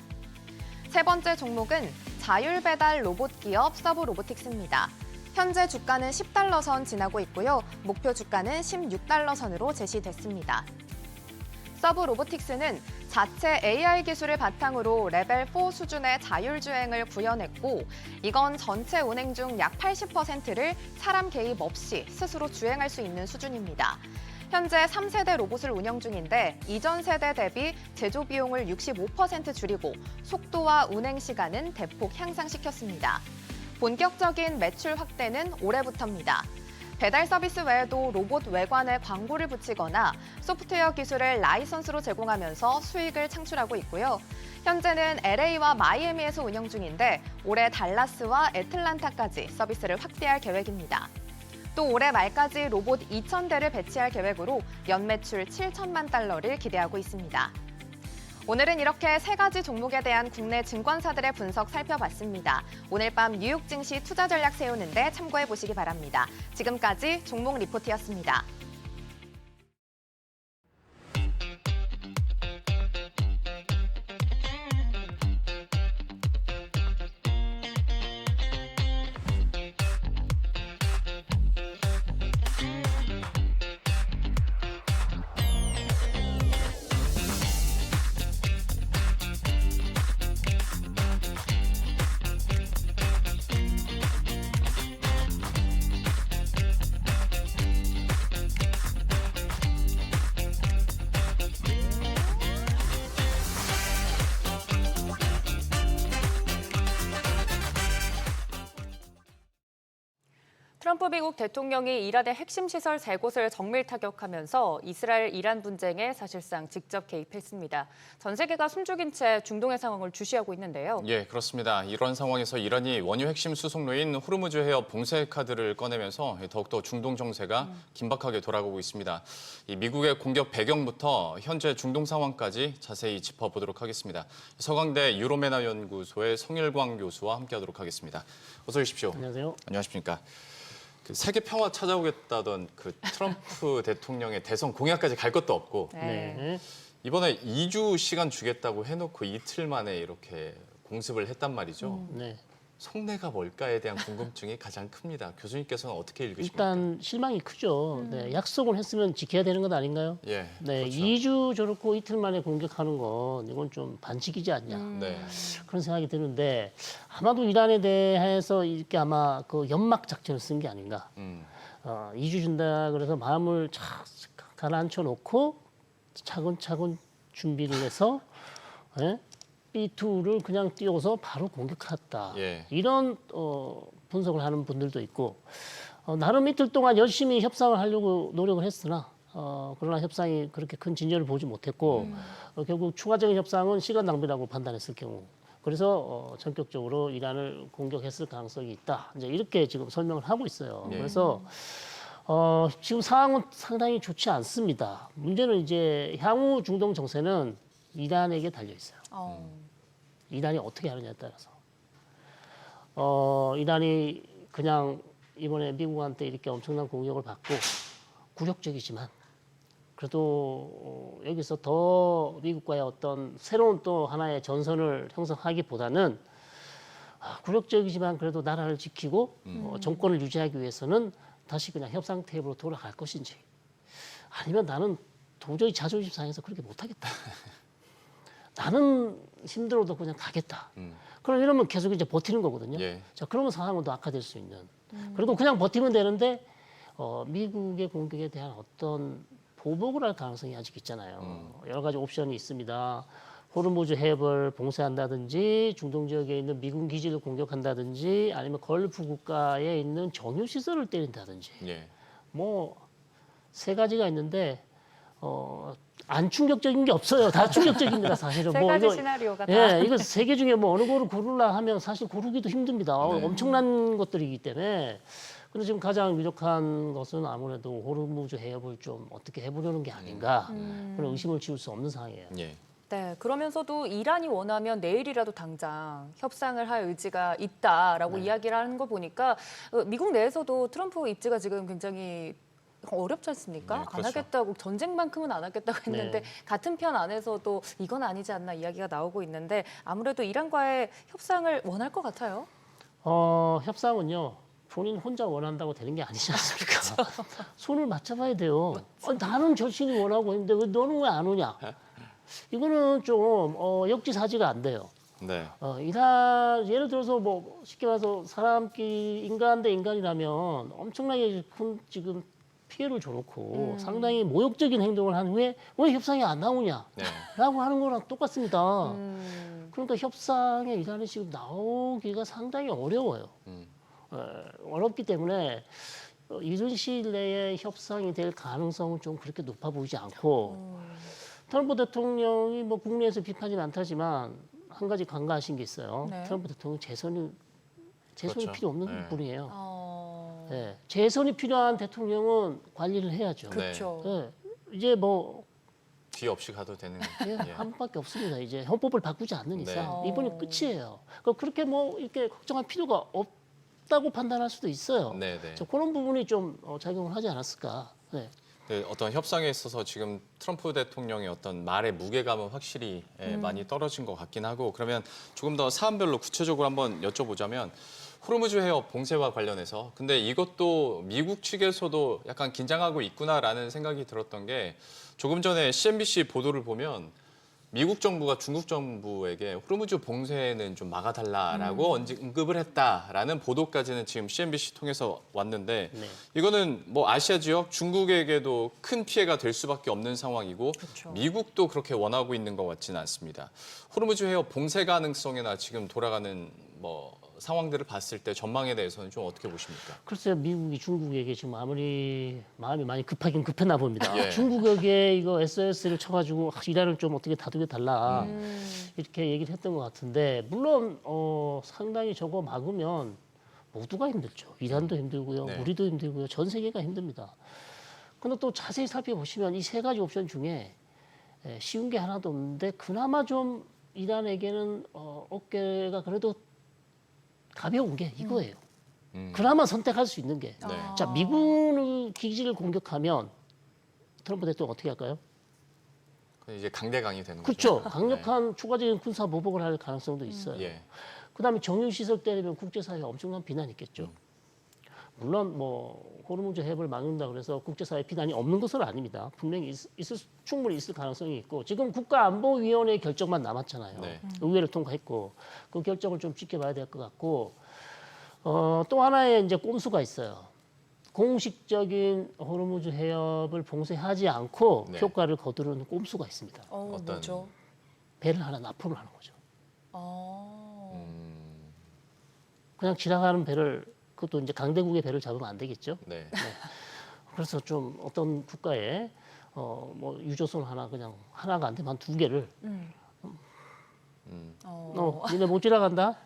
세 번째 종목은 자율배달 로봇 기업 서브로보틱스입니다. 현재 주가는 10달러 선 지나고 있고요. 목표 주가는 16달러 선으로 제시됐습니다. 서브로보틱스는 자체 AI 기술을 바탕으로 레벨 4 수준의 자율주행을 구현했고 이건 전체 운행 중 약 80%를 사람 개입 없이 스스로 주행할 수 있는 수준입니다. 현재 3세대 로봇을 운영 중인데 이전 세대 대비 제조 비용을 65% 줄이고 속도와 운행 시간은 대폭 향상시켰습니다. 본격적인 매출 확대는 올해부터입니다. 배달 서비스 외에도 로봇 외관에 광고를 붙이거나 소프트웨어 기술을 라이선스로 제공하면서 수익을 창출하고 있고요. 현재는 LA와 마이애미에서 운영 중인데 올해 달라스와 애틀란타까지 서비스를 확대할 계획입니다. 또 올해 말까지 로봇 2,000대를 배치할 계획으로 연매출 7천만 달러를 기대하고 있습니다. 오늘은 이렇게 세 가지 종목에 대한 국내 증권사들의 분석 살펴봤습니다. 오늘 밤 뉴욕 증시 투자 전략 세우는데 참고해 보시기 바랍니다. 지금까지 종목 리포트였습니다. 트럼프 미국 대통령이 이란의 핵심 시설 3곳을 정밀 타격하면서 이스라엘-이란 분쟁에 사실상 직접 개입했습니다. 전 세계가 숨죽인 채 중동의 상황을 주시하고 있는데요. 예, 그렇습니다. 이런 상황에서 이란이 원유 핵심 수송로인 호르무즈 해협 봉쇄 카드를 꺼내면서 더욱더 중동 정세가 긴박하게 돌아가고 있습니다. 이 미국의 공격 배경부터 현재 중동 상황까지 자세히 짚어보도록 하겠습니다. 서강대 유로메나 연구소의 성일광 교수와 함께하도록 하겠습니다. 어서 오십시오. 안녕하세요. 안녕하십니까. 그 세계 평화 찾아오겠다던 그 트럼프 대통령의 대선 공약까지 갈 것도 없고 네. 이번에 2주 시간 주겠다고 해놓고 이틀 만에 이렇게 공습을 했단 말이죠. 네. 속내가 뭘까에 대한 궁금증이 가장 큽니다. 교수님께서는 어떻게 읽으십니까? 일단 실망이 크죠. 네, 약속을 했으면 지켜야 되는 것 아닌가요? 예, 네, 그렇죠. 2주 저렇고 이틀 만에 공격하는 건 이건 좀 반칙이지 않냐. 네, 그런 생각이 드는데 아마도 이란에 대해서 이렇게 아마 그 연막 작전을 쓴 게 아닌가. 2주 준다 그래서 마음을 착 가라앉혀 놓고 차근차근 준비를 해서 예? B2를 그냥 띄워서 바로 공격했다. 예. 이런 분석을 하는 분들도 있고 나름 이틀 동안 열심히 협상을 하려고 노력을 했으나 그러나 협상이 그렇게 큰 진전을 보지 못했고 결국 추가적인 협상은 시간 낭비라고 판단했을 경우 그래서 전격적으로 이란을 공격했을 가능성이 있다. 이제 이렇게 지금 설명을 하고 있어요. 네. 그래서 지금 상황은 상당히 좋지 않습니다. 문제는 이제 향후 중동 정세는 이란에게 달려 있어요. 이란이 어떻게 하느냐에 따라서. 이란이 그냥 이번에 미국한테 이렇게 엄청난 공격을 받고 굴욕적이지만 그래도 여기서 더 미국과의 어떤 새로운 또 하나의 전선을 형성하기보다는 굴욕적이지만 그래도 나라를 지키고 정권을 유지하기 위해서는 다시 그냥 협상 테이블로 돌아갈 것인지 아니면 나는 도저히 자존심 상해서 그렇게 못하겠다. 나는 힘들어도 그냥 가겠다. 그럼 이러면 계속 이제 버티는 거거든요. 예. 자, 그러면 상황은 더 악화될 수 있는. 그리고 그냥 버티면 되는데 미국의 공격에 대한 어떤 보복을 할 가능성이 아직 있잖아요. 여러 가지 옵션이 있습니다. 호르무즈 해협을 봉쇄한다든지 중동 지역에 있는 미군 기지를 공격한다든지 아니면 걸프 국가에 있는 정유 시설을 때린다든지 예. 뭐 세 가지가 있는데 안 충격적인 게 없어요. 다 충격적입니다, 사실은. 세 가지 시나리오가 다. 예, 이거 세 개 중에 뭐 어느 거를 고르라 하면 사실 고르기도 힘듭니다. 엄청난 것들이기 때문에. 근데 지금 가장 유력한 것은 아무래도 호르무즈 해협을 좀 어떻게 해보려는 게 아닌가 그런 의심을 지울 수 없는 상황이에요. 예. 네, 그러면서도 이란이 원하면 내일이라도 당장 협상을 할 의지가 있다라고 이야기를 하는 거 보니까 미국 내에서도 트럼프 입지가 지금 굉장히 어렵지 않습니까? 네, 안 그렇죠. 하겠다고 전쟁만큼은 안 하겠다고 했는데 네. 같은 편 안에서도 이건 아니지 않나 이야기가 나오고 있는데 아무래도 이란과의 협상을 원할 것 같아요. 협상은요. 본인 혼자 원한다고 되는 게 아니지 않습니까? 손을 맞잡아야 돼요. 나는 절친이 원하고 있는데 왜 너는 왜 안 오냐? 이거는 좀 역지사지가 안 돼요. 네. 이란 예를 들어서 뭐 쉽게 말해서 사람끼리 인간 대 인간이라면 엄청나게 큰 지금 피해를 줘놓고 상당히 모욕적인 행동을 한 후에 왜 협상이 안 나오냐라고 네. 하는 거랑 똑같습니다. 그러니까 협상에 이란이 지금 나오기가 상당히 어려워요. 어렵기 때문에 이른 시일 내에 협상이 될 가능성은 좀 그렇게 높아 보이지 않고 트럼프 대통령이 뭐 국내에서 비판이 많다지만 한 가지 간과하신 게 있어요. 네. 트럼프 대통령 재선이 그렇죠. 필요 없는 네. 분이에요. 네. 재선이 필요한 대통령은 관리를 해야죠. 네. 그렇죠. 네. 이제 뭐 뒤 없이 가도 되는. 예, 예. 한 번밖에 없습니다. 이제 헌법을 바꾸지 않는 이상 네. 이번이 끝이에요. 그러니까 그렇게 뭐 이렇게 걱정할 필요가 없다고 판단할 수도 있어요. 네, 네. 그래서 그런 부분이 좀 작용을 하지 않았을까. 네. 네, 어떤 협상에 있어서 지금 트럼프 대통령의 어떤 말의 무게감은 확실히 많이 떨어진 것 같긴 하고 그러면 조금 더 사안별로 구체적으로 한번 여쭤보자면 호르무즈 해협 봉쇄와 관련해서 근데 이것도 미국 측에서도 약간 긴장하고 있구나라는 생각이 들었던 게 조금 전에 CNBC 보도를 보면 미국 정부가 중국 정부에게 호르무즈 봉쇄는 좀 막아달라라고 언급을 했다라는 보도까지는 지금 CNBC 통해서 왔는데 네. 이거는 뭐 아시아 지역 중국에게도 큰 피해가 될 수밖에 없는 상황이고 그렇죠. 미국도 그렇게 원하고 있는 것 같지는 않습니다. 호르무즈 해협 봉쇄 가능성이나 지금 돌아가는 뭐 상황들을 봤을 때 전망에 대해서는 좀 어떻게 보십니까? 글쎄요, 미국이 중국에게 지금 아무리 마음이 많이 급하긴 급했나 봅니다. 예. 중국에게 이거 SOS를 쳐가지고 이란을 좀 어떻게 다독여 달라 이렇게 얘기를 했던 것 같은데 물론 상당히 저거 막으면 모두가 힘들죠. 이란도 힘들고요, 네. 우리도 힘들고요, 전 세계가 힘듭니다. 근데 또 자세히 살펴보시면 이 세 가지 옵션 중에 쉬운 게 하나도 없는데 그나마 좀 이란에게는 어깨가 그래도 가벼운 게 이거예요. 그나마 선택할 수 있는 게. 네. 자, 미군 기지를 공격하면 트럼프 대통령 어떻게 할까요? 이제 강대강이 되는 그렇죠. 거죠. 강력한 추가적인 군사 보복을 할 가능성도 있어요. 예. 그다음에 정유시설 때리면 국제사회에 엄청난 비난이 있겠죠. 물론 뭐 호르무즈 해협을 막는다 그래서 국제사회 비난이 없는 것은 아닙니다. 분명히 충분히 있을 가능성이 있고 지금 국가안보위원회 결정만 남았잖아요. 네. 의회를 통과했고 그 결정을 좀 지켜봐야 될 것 같고 또 하나의 이제 꼼수가 있어요. 공식적인 호르무즈 해협을 봉쇄하지 않고 네. 효과를 거두는 꼼수가 있습니다. 어떤- 뭐죠? 배를 하나 납품을 하는 거죠. 음, 그냥 지나가는 배를 그것도 이제 강대국의 배를 잡으면 안 되겠죠. 네. 그래서 좀 어떤 국가에 뭐 유조선 하나 그냥 하나가 안 되면 한 두 개를 니네 못 지나간다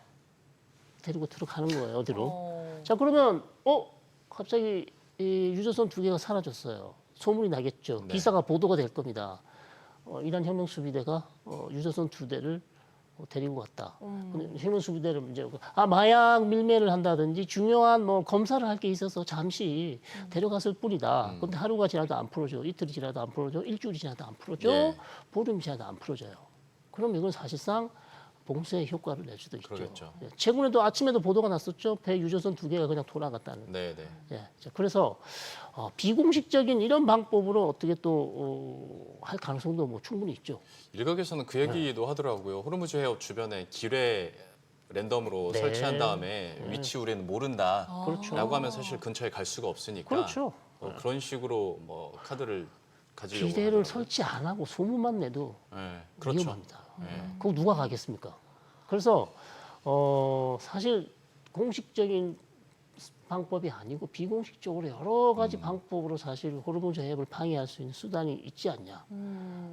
데리고 들어가는 거예요 어디로. 자 그러면 갑자기 이 유조선 두 개가 사라졌어요. 소문이 나겠죠. 네. 기사가 보도가 될 겁니다. 이란 혁명수비대가 유조선 두 대를 데리고 갔다. 근데 혁명수비대를 이제 마약 밀매를 한다든지 중요한 뭐 검사를 할 게 있어서 잠시 데려갔을 뿐이다. 근데 하루가 지나도 안 풀어줘, 이틀이 지나도 안 풀어줘, 일주일이 지나도 안 풀어줘, 네. 보름이 지나도 안 풀어줘요. 그럼 이건 사실상 봉쇄의 효과를 낼 수도 있죠. 그러겠죠. 예, 최근에도 아침에도 보도가 났었죠. 배 유조선 두 개가 그냥 돌아갔다는. 네, 네. 예, 자, 그래서 비공식적인 이런 방법으로 어떻게 또 할 가능성도 뭐 충분히 있죠. 일각에서는 그 얘기도 하더라고요. 호르무즈 해협 주변에 기뢰 랜덤으로 네. 설치한 다음에 위치 우리는 모른다라고 그렇죠. 하면 사실 근처에 갈 수가 없으니까 그렇죠. 그런 식으로 뭐 카드를 가지려고 기대를 하더라고요. 설치 안 하고 소문만 내도 네, 그렇죠. 위험합니다. 네. 그거 누가 가겠습니까? 그래서 사실 공식적인 방법이 아니고 비공식적으로 여러 가지 방법으로 사실 호르무즈 해협을 방해할 수 있는 수단이 있지 않냐.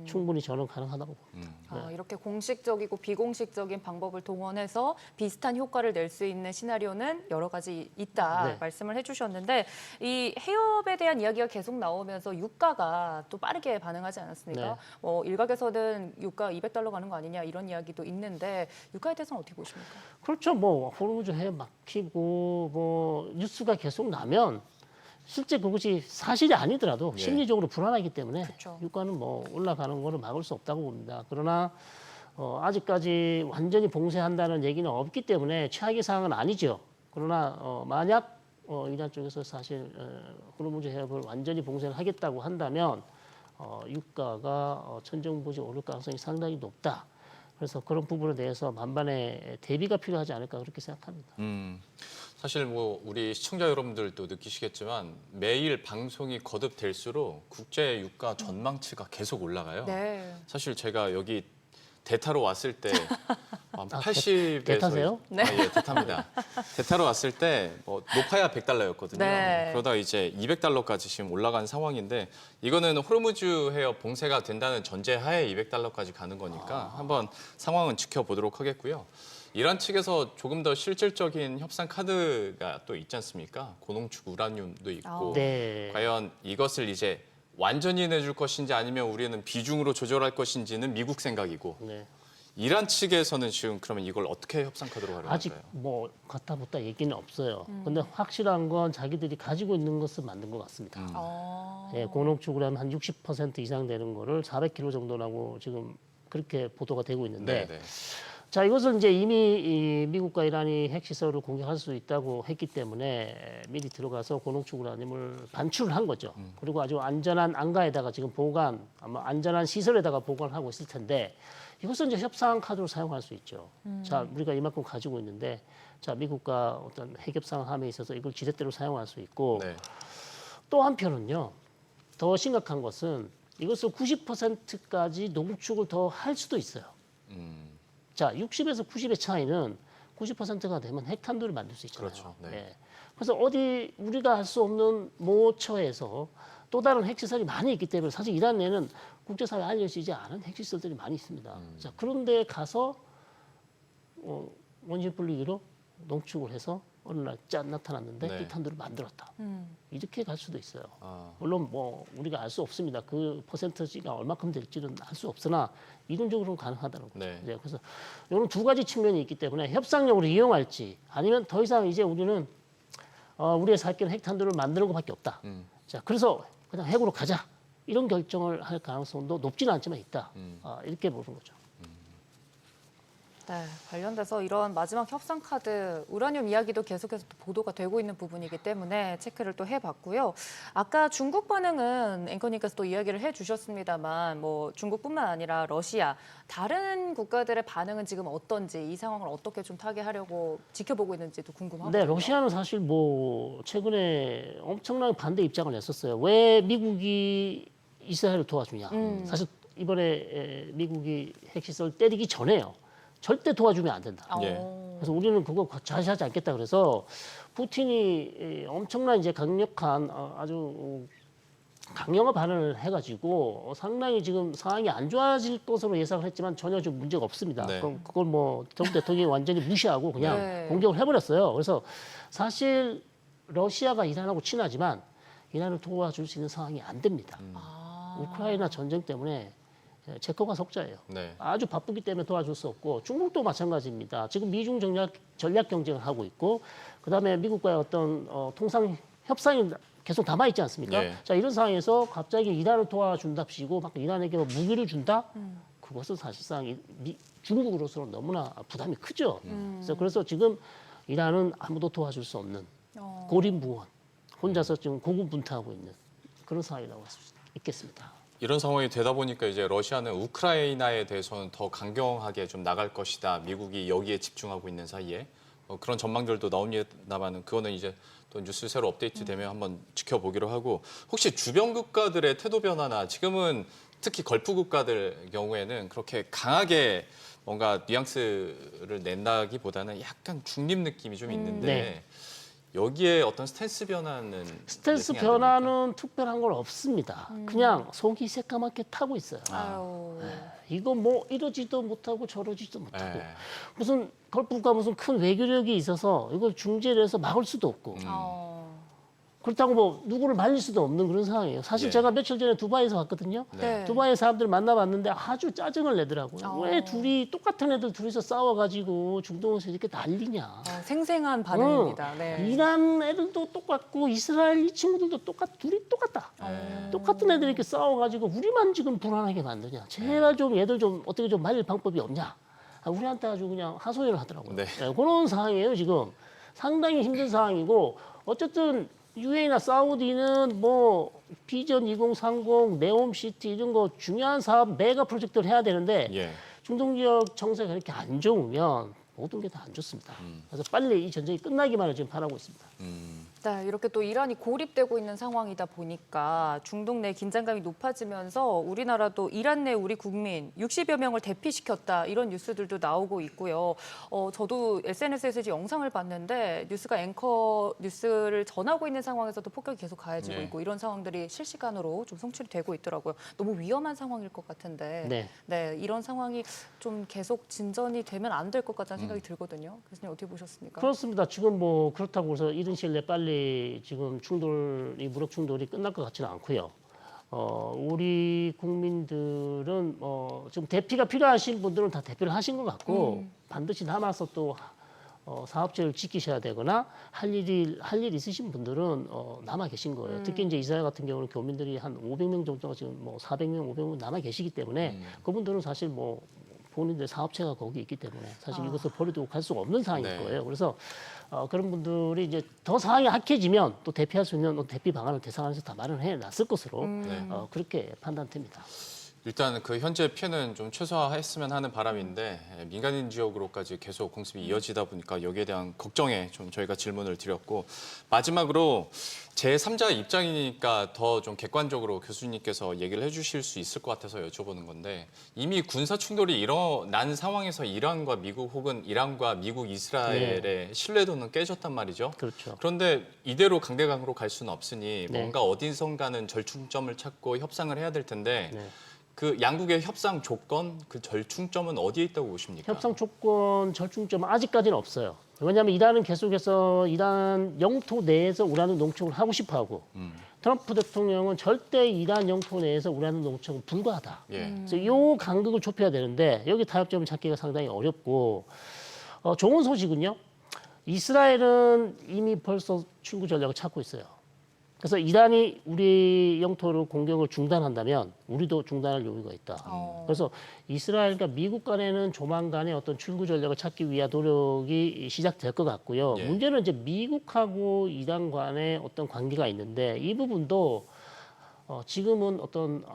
충분히 저는 가능하다고 봅니다. 이렇게 공식적이고 비공식적인 방법을 동원해서 비슷한 효과를 낼 수 있는 시나리오는 여러 가지 있다 네. 말씀을 해주셨는데 이 해협에 대한 이야기가 계속 나오면서 유가가 또 빠르게 반응하지 않았습니까? 네. 일각에서는 유가 200달러 가는 거 아니냐 이런 이야기도 있는데 유가에 대해서는 어떻게 보십니까? 그렇죠. 뭐 호르무즈 해협 막히고 뭐 뉴스가 계속 나면 실제 그것이 사실이 아니더라도 예. 심리적으로 불안하기 때문에 그렇죠. 유가는 뭐 올라가는 거를 막을 수 없다고 봅니다. 그러나 아직까지 완전히 봉쇄한다는 얘기는 없기 때문에 최악의 상황은 아니죠. 그러나 만약 이란 쪽에서 사실 호르무즈 해협을 완전히 봉쇄를 하겠다고 한다면 유가가 천정부지 오를 가능성이 상당히 높다. 그래서 그런 부분에 대해서 만반의 대비가 필요하지 않을까 그렇게 생각합니다. 사실 뭐 우리 시청자 여러분들도 느끼시겠지만 매일 방송이 거듭될수록 국제 유가 전망치가 계속 올라가요. 네. 사실 제가 여기 대타로 왔을 때 80에서 대타세요? 네. 예, 대타입니다. 대타로 왔을 때 뭐 높아야 100달러였거든요. 네. 그러다 이제 200달러까지 지금 올라간 상황인데 이거는 호르무즈 해협 봉쇄가 된다는 전제하에 200달러까지 가는 거니까 한번 상황은 지켜보도록 하겠고요. 이란 측에서 조금 더 실질적인 협상 카드가 또 있지 않습니까? 고농축 우라늄도 있고 네. 과연 이것을 이제 완전히 내줄 것인지 아니면 우리는 비중으로 조절할 것인지는 미국 생각이고 네. 이란 측에서는 지금 그러면 이걸 어떻게 협상 카드로 가려고 아직 할까요? 뭐 갖다 붙다 얘기는 없어요. 근데 확실한 건 자기들이 가지고 있는 것을 만든 것 같습니다. 예, 고농축을 하면 한 60% 이상 되는 거를 400kg 정도라고 지금 그렇게 보도가 되고 있는데 네. 자, 이것은 이제 이미 이 미국과 이란이 핵시설을 공격할 수 있다고 했기 때문에 미리 들어가서 고농축 우라늄을 반출을 한 거죠. 그리고 아주 안전한 안가에다가 지금 보관, 아마 안전한 시설에다가 보관하고 있을 텐데 이것은 이제 협상 카드로 사용할 수 있죠. 자, 우리가 이만큼 가지고 있는데 자, 미국과 어떤 핵 협상함에 있어서 이걸 지렛대로 사용할 수 있고 네. 또 한편은요. 더 심각한 것은 이것을 90%까지 농축을 더 할 수도 있어요. 자, 60에서 90의 차이는 90%가 되면 핵탄두를 만들 수 있잖아요. 그렇죠. 네. 예. 그래서 어디 우리가 할 수 없는 모처에서 또 다른 핵시설이 많이 있기 때문에 사실 이란 내에는 국제사회에 알려지지 않은 핵시설들이 많이 있습니다. 자, 그런데 가서 원심 불리기로 농축을 해서 어느 날 짠 나타났는데 네. 핵탄두를 만들었다. 이렇게 갈 수도 있어요. 아, 물론 뭐 우리가 알 수 없습니다. 그 퍼센트지가 얼마큼 될지는 알 수 없으나 이론적으로는 가능하다는 거죠. 네. 이제 그래서 이런 두 가지 측면이 있기 때문에 협상력으로 이용할지 아니면 더 이상 이제 우리는 우리의 살 길은 핵탄두를 만드는 것밖에 없다. 자, 그래서 그냥 핵으로 가자. 이런 결정을 할 가능성도 높지는 않지만 있다. 이렇게 보는 거죠. 네, 관련돼서 이런 마지막 협상 카드 우라늄 이야기도 계속해서 또 보도가 되고 있는 부분이기 때문에 체크를 또 해봤고요. 아까 중국 반응은 앵커님께서 또 이야기를 해주셨습니다만 뭐 중국뿐만 아니라 러시아 다른 국가들의 반응은 지금 어떤지 이 상황을 어떻게 좀 타개하려고 지켜보고 있는지도 궁금하거든요. 네, 러시아는 사실 뭐 최근에 엄청난 반대 입장을 냈었어요. 왜 미국이 이스라엘을 도와주냐? 사실 이번에 미국이 핵시설 때리기 전에요. 절대 도와주면 안 된다. 예. 그래서 우리는 그거 자시하지 않겠다. 그래서 푸틴이 엄청난 이제 강력한 아주 강경한 반응을 해가지고 상당히 지금 상황이 안 좋아질 것으로 예상을 했지만 전혀 좀 문제가 없습니다. 네. 그럼 그걸 뭐 트럼프 대통령이 완전히 무시하고 그냥 네. 공격을 해버렸어요. 그래서 사실 러시아가 이란하고 친하지만 이란을 도와줄 수 있는 상황이 안 됩니다. 우크라이나 전쟁 때문에 체코가 속자예요. 네. 아주 바쁘기 때문에 도와줄 수 없고 중국도 마찬가지입니다. 지금 미중 전략 경쟁을 하고 있고 그다음에 미국과의 어떤 통상 협상이 계속 남아 있지 않습니까? 네. 자, 이런 상황에서 갑자기 이란을 도와준답시고 막 이란에게 무기를 준다? 그것은 사실상 중국으로서는 너무나 부담이 크죠. 그래서 지금 이란은 아무도 도와줄 수 없는 고립무원, 혼자서 지금 고군분투하고 있는 그런 상황이라고 할 수 있겠습니다. 이런 상황이 되다 보니까 이제 러시아는 우크라이나에 대해서는 더 강경하게 좀 나갈 것이다. 미국이 여기에 집중하고 있는 사이에 그런 전망들도 나옵니다만 그거는 이제 또 뉴스 새로 업데이트되면 한번 지켜보기로 하고 혹시 주변 국가들의 태도 변화나 지금은 특히 걸프 국가들 경우에는 그렇게 강하게 뭔가 뉘앙스를 낸다기보다는 약간 중립 느낌이 좀 있는데 네. 여기에 어떤 스탠스 변화는 스탠스 예상이 안 됩니까? 변화는 특별한 건 없습니다. 그냥 속이 새까맣게 타고 있어요. 아유. 이거 뭐 이러지도 못하고 저러지도 못하고 네. 무슨 걸프가 무슨 큰 외교력이 있어서 이걸 중재를 해서 막을 수도 없고 그렇다고 뭐 누구를 말릴 수도 없는 그런 상황이에요. 사실 예. 제가 며칠 전에 두바이에서 왔거든요. 네. 두바이 사람들 만나봤는데 아주 짜증을 내더라고요. 왜 둘이 똑같은 애들 둘이서 싸워가지고 중동에서 이렇게 난리냐. 생생한 반응입니다. 네. 이란 애들도 똑같고 이스라엘 이 친구들도 둘이 똑같다. 똑같은 애들이 이렇게 싸워가지고 우리만 지금 불안하게 만드냐. 제발 좀 얘들 좀 어떻게 좀 말릴 방법이 없냐. 우리한테 아주 그냥 하소연을 하더라고요. 네. 그런 상황이에요 지금. 상당히 힘든 상황이고 어쨌든 UAE나 사우디는 뭐 비전 2030, 네옴시티 이런 거 중요한 사업 메가 프로젝트를 해야 되는데 예. 중동 지역 정세가 이렇게 안 좋으면 모든 게 다 안 좋습니다. 그래서 빨리 이 전쟁이 끝나기만을 지금 바라고 있습니다. 네, 이렇게 또 이란이 고립되고 있는 상황이다 보니까 중동 내 긴장감이 높아지면서 우리나라도 이란 내 우리 국민 60여 명을 대피시켰다 이런 뉴스들도 나오고 있고요. 저도 SNS에서 이제 영상을 봤는데 뉴스가 앵커 뉴스를 전하고 있는 상황에서도 폭격이 계속 가해지고 네. 있고 이런 상황들이 실시간으로 좀 송출이 되고 있더라고요. 너무 위험한 상황일 것 같은데 네. 이런 상황이 좀 계속 진전이 되면 안 될 것 같다는 생각이 들거든요. 교수님 어떻게 보셨습니까? 그렇습니다. 지금 뭐 그렇다고 해서 이른 시일 내에 빨리 지금 무력 충돌이 끝날 것 같지는 않고요. 우리 국민들은 지금 대피가 필요하신 분들은 다 대피를 하신 것 같고 반드시 남아서 또 사업체를 지키셔야 되거나 할 일 있으신 분들은 남아 계신 거예요. 특히 이제 이스라엘 같은 경우는 교민들이 한 500명 정도가 지금 뭐 400명, 500명 남아 계시기 때문에 그분들은 사실 뭐 본인들 사업체가 거기 있기 때문에 사실 이것을 버려두고 갈 수가 없는 상황일 네. 거예요. 그래서 그런 분들이 이제 더 상황이 악해지면 또 대피할 수 있는 대피 방안을 대상에서 다 마련해 놨을 것으로 그렇게 판단됩니다. 일단 그 현재 피해는 좀 최소화했으면 하는 바람인데 민간인 지역으로까지 계속 공습이 이어지다 보니까 여기에 대한 걱정에 좀 저희가 질문을 드렸고 마지막으로 제3자 입장이니까 더 좀 객관적으로 교수님께서 얘기를 해주실 수 있을 것 같아서 여쭤보는 건데 이미 군사 충돌이 일어난 상황에서 이란과 미국 혹은 이란과 미국 이스라엘의 신뢰도는 깨졌단 말이죠. 그렇죠. 그런데 이대로 강대강으로 갈 수는 없으니 네. 뭔가 어디선가는 절충점을 찾고 협상을 해야 될 텐데 네. 그 양국의 협상 조건, 그 절충점은 어디에 있다고 보십니까? 협상 조건 절충점은 아직까지는 없어요. 왜냐하면 이란은 계속해서 이란 영토 내에서 우라늄 농축을 하고 싶어하고 트럼프 대통령은 절대 이란 영토 내에서 우라늄 농축은 불가하다. 예. 그래서 이 간극을 좁혀야 되는데 여기 타협점을 찾기가 상당히 어렵고 좋은 소식은요. 이스라엘은 이미 벌써 출구 전략을 찾고 있어요. 그래서 이란이 우리 영토를 공격을 중단한다면 우리도 중단할 여유가 있다. 그래서 이스라엘과 미국 간에는 조만간에 어떤 출구 전략을 찾기 위한 노력이 시작될 것 같고요. 예. 문제는 이제 미국하고 이란 간의 어떤 관계가 있는데 이 부분도 지금은 어떤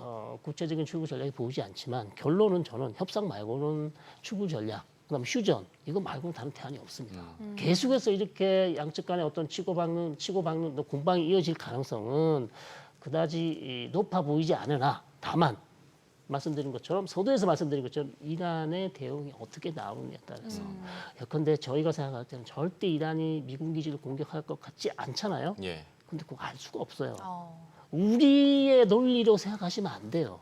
구체적인 출구 전략이 보이지 않지만 결론은 저는 협상 말고는 출구 전략, 그다음에 휴전 이거 말고는 다른 대안이 없습니다. 계속해서 이렇게 양측 간에 어떤 치고받는 공방이 이어질 가능성은 그다지 높아 보이지 않으나 다만 말씀드린 것처럼 서두에서 말씀드린 것처럼 이란의 대응이 어떻게 나오느냐에 따라서 예컨대 저희가 생각할 때는 절대 이란이 미군 기지를 공격할 것 같지 않잖아요. 예. 근데 그거 알 수가 없어요. 우리의 논리로 생각하시면 안 돼요.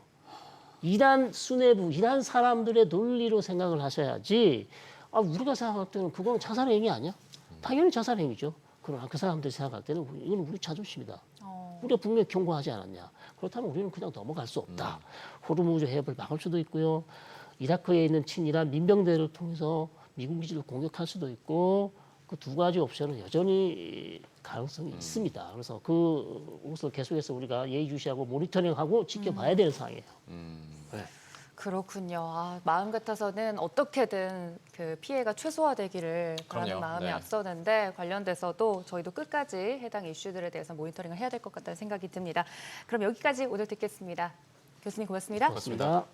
이란 수뇌부, 이란 사람들의 논리로 생각을 하셔야지 우리가 생각할 때는 그건 자살행위 아니야? 당연히 자살행위죠. 그러나 그 사람들이 생각할 때는 이건 우리 자존심이다. 우리가 분명히 경고하지 않았냐. 그렇다면 우리는 그냥 넘어갈 수 없다. 호르무즈 해협을 막을 수도 있고요. 이라크에 있는 친이란 민병대를 통해서 미군 기지를 공격할 수도 있고 그 두 가지 옵션은 여전히 가능성이 있습니다. 그래서 그것을 계속해서 우리가 예의주시하고 모니터링하고 지켜봐야 되는 상황이에요. 네. 그렇군요. 마음 같아서는 어떻게든 그 피해가 최소화되기를 바라는 그럼요. 마음이 네. 앞서는데 관련돼서도 저희도 끝까지 해당 이슈들에 대해서 모니터링을 해야 될 것 같다는 생각이 듭니다. 그럼 여기까지 오늘 듣겠습니다. 교수님 고맙습니다. 고맙습니다.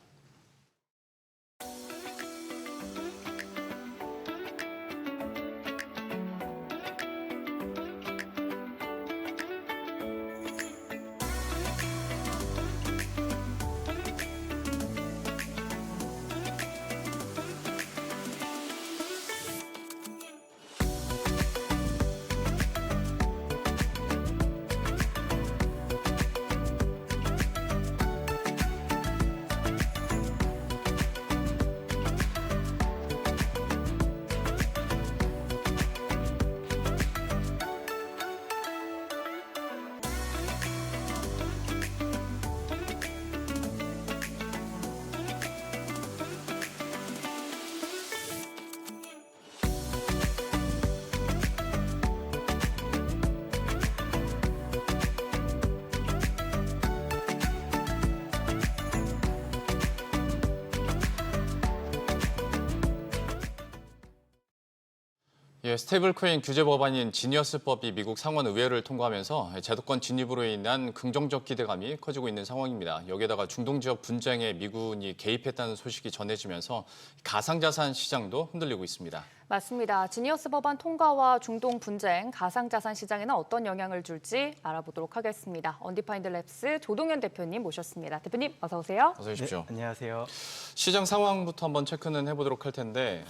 예, 스테이블코인 규제 법안인 지니어스법이 미국 상원 의회를 통과하면서 제도권 진입으로 인한 긍정적 기대감이 커지고 있는 상황입니다. 여기에다가 중동 지역 분쟁에 미군이 개입했다는 소식이 전해지면서 가상자산 시장도 흔들리고 있습니다. 맞습니다. 지니어스 법안 통과와 중동 분쟁, 가상자산 시장에는 어떤 영향을 줄지 알아보도록 하겠습니다. 언디파인드 랩스 조동현 대표님 모셨습니다. 대표님 어서 오세요. 어서 오십시오. 네, 안녕하세요. 시장 상황부터 한번 체크는 해보도록 할 텐데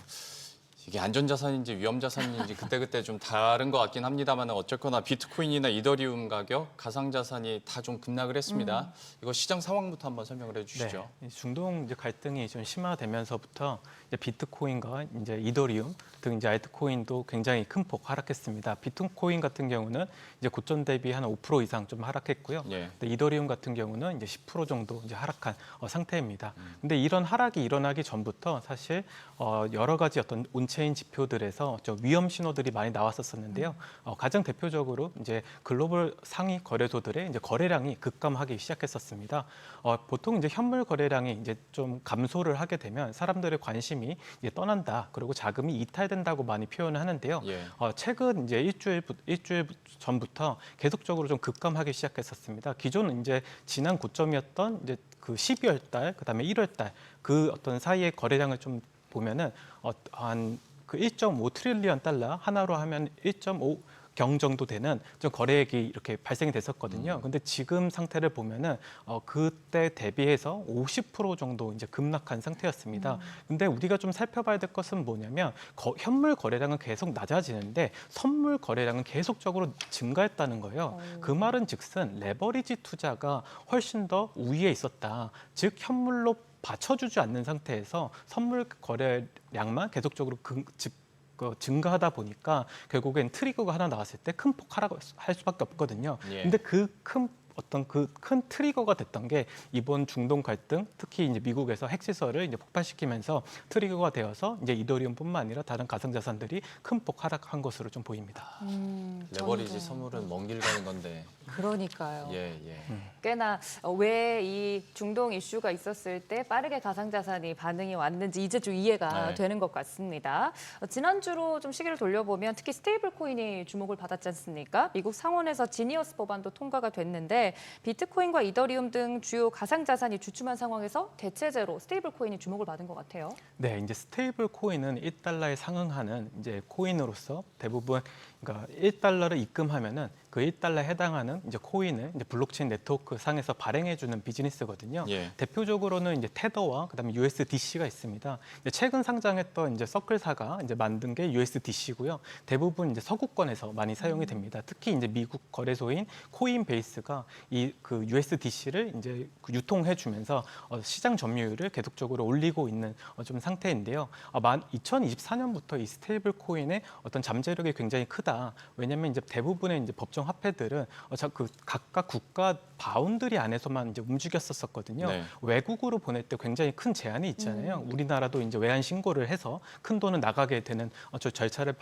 이게 안전자산인지 위험자산인지 그때그때 좀 다른 것 같긴 합니다만 어쨌거나 비트코인이나 이더리움 가격, 가상자산이 다 좀 급락을 했습니다. 이거 시장 상황부터 한번 설명을 해주시죠. 네, 이 중동 이제 갈등이 좀 심화되면서부터 이제 비트코인과 이제 이더리움 등 이제 알트코인도 굉장히 큰 폭 하락했습니다. 비트코인 같은 경우는 이제 고점 대비 한 5% 이상 좀 하락했고요. 예. 근데 이더리움 같은 경우는 이제 10% 정도 이제 하락한 상태입니다. 근데 이런 하락이 일어나기 전부터 사실 여러 가지 어떤 온체인 지표들에서 위험 신호들이 많이 나왔었는데요. 가장 대표적으로 이제 글로벌 상위 거래소들의 이제 거래량이 급감하기 시작했었습니다. 보통 이제 현물 거래량이 이제 좀 감소를 하게 되면 사람들의 관심이 이제 떠난다. 그리고 자금이 이탈된다고 많이 표현을 하는데요. 예. 최근 이제 일주일 전부터 계속적으로 좀 급감하기 시작했었습니다. 기존 이제 지난 고점이었던 이제 그 12월 달, 그다음에 1월 달 그 어떤 사이의 거래량을 좀 보면은 한 그 1.5 트릴리언 달러 하나로 하면 1.5 경 정도 되는 좀 거래액이 이렇게 발생이 됐었거든요. 근데 지금 상태를 보면은 그때 대비해서 50% 정도 이제 급락한 상태였습니다. 근데 우리가 좀 살펴봐야 될 것은 뭐냐면 현물 거래량은 계속 낮아지는데 선물 거래량은 계속적으로 증가했다는 거예요. 그 말은 즉슨 레버리지 투자가 훨씬 더 우위에 있었다. 즉 현물로 받쳐주지 않는 상태에서 선물 거래량만 계속적으로 증가하다 보니까 결국엔 트리거가 하나 나왔을 때 큰 폭 하락할 수밖에 없거든요. 예. 근데 그 큰 트리거가 됐던 게 이번 중동 갈등, 특히 이제 미국에서 핵시설을 이제 폭발시키면서 트리거가 되어서 이제 이더리움뿐만 아니라 다른 가상자산들이 큰 폭 하락한 것으로 좀 보입니다. 레버리지 선물은 먼 길 가는 건데. 그러니까요. 예, 예. 꽤나 왜 이 중동 이슈가 있었을 때 빠르게 가상자산이 반응이 왔는지 이제 좀 이해가 네. 되는 것 같습니다. 지난주로 좀 시기를 돌려보면 특히 스테이블 코인이 주목을 받았지 않습니까? 미국 상원에서 지니어스 법안도 통과가 됐는데 비트코인과 이더리움 등 주요 가상자산이 주춤한 상황에서 대체제로 스테이블 코인이 주목을 받은 것 같아요. 네, 이제 스테이블 코인은 1달러에 상응하는 이제 코인으로서 대부분 그러니까 1달러를 입금하면은 그 1달러에 해당하는 이제 코인을 이제 블록체인 네트워크 상에서 발행해주는 비즈니스거든요. 예. 대표적으로는 이제 테더와 그다음에 USDC가 있습니다. 이제 최근 상장했던 이제 서클사가 이제 만든 게 USDC고요. 대부분 이제 서구권에서 많이 사용이 됩니다. 특히 이제 미국 거래소인 코인베이스가 이 그 USDC를 이제 유통해주면서 시장 점유율을 계속적으로 올리고 있는 좀 상태인데요. 2024년부터 이 스테이블 코인의 어떤 잠재력이 굉장히 크다. 왜냐하면 이제 대부분의 이제 법정 화폐들은 그 각각 국가 바운드리 안에서만 이제 움직였었거든요. 네. 외국으로 보낼 때 굉장히 큰 제한이 있잖아요. 우리나라도 이제 외환 신고를 해서 큰 돈은 나가게 되는 저 절차를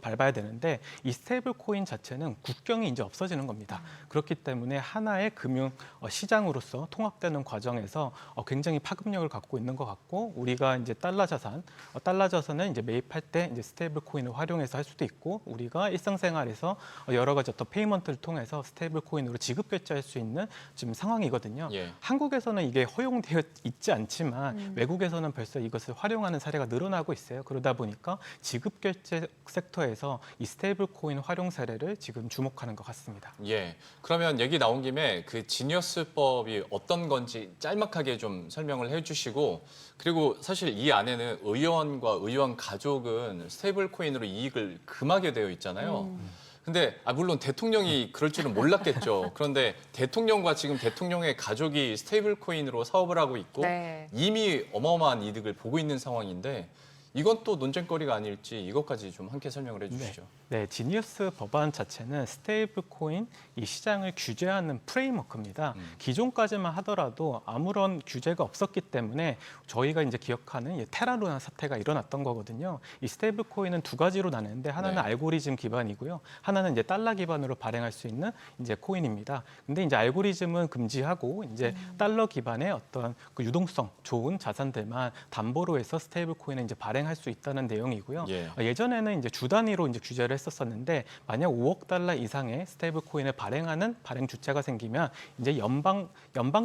밟아야 되는데 이 스테이블 코인 자체는 국경이 이제 없어지는 겁니다. 그렇기 때문에 하나의 금융 시장으로서 통합되는 과정에서 굉장히 파급력을 갖고 있는 것 같고 우리가 이제 달러 자산을 이제 매입할 때 이제 스테이블 코인을 활용해서 할 수도 있고 우리가 일상생활에서 여러 가지 어떤 페이먼트를 통해서 스테이블 코인으로 지급 결제할 수 있는 지금 상황이거든요. 예. 한국에서는 이게 허용되어 있지 않지만 외국에서는 벌써 이것을 활용하는 사례가 늘어나고 있어요. 그러다 보니까 지급 결제 섹터에서 이 스테이블 코인 활용 사례를 지금 주목하는 것 같습니다. 예. 그러면 얘기 나온 김에 그 지니어스법이 어떤 건지 짤막하게 좀 설명을 해주시고 그리고 사실 이 안에는 의원과 의원 가족은 스테이블 코인으로 이익을 금하게 되어 있잖아요. 근데 물론 대통령이 그럴 줄은 몰랐겠죠. 그런데 대통령과 지금 대통령의 가족이 스테이블 코인으로 사업을 하고 있고 네. 이미 어마어마한 이득을 보고 있는 상황인데 이건 또 논쟁거리가 아닐지 이것까지 좀 함께 설명을 해주시죠. 네, 지니어스 법안 자체는 스테이블 코인 이 시장을 규제하는 프레임워크입니다. 기존까지만 하더라도 아무런 규제가 없었기 때문에 저희가 이제 기억하는 이 테라루나 사태가 일어났던 거거든요. 이 스테이블 코인은 두 가지로 나뉘는데 하나는 네. 알고리즘 기반이고요. 하나는 이제 달러 기반으로 발행할 수 있는 이제 코인입니다. 근데 이제 알고리즘은 금지하고 이제 달러 기반의 어떤 그 유동성 좋은 자산들만 담보로 해서 스테이블 코인을 이제 발행 발행할 수 있다는 내용이고요. 예. 예전에는 이제 주 단위로 이제 규제를 했었었는데 만약 5억 달러 이상의 스테이블 코인을 발행하는 발행 주체가 생기면 이제 연방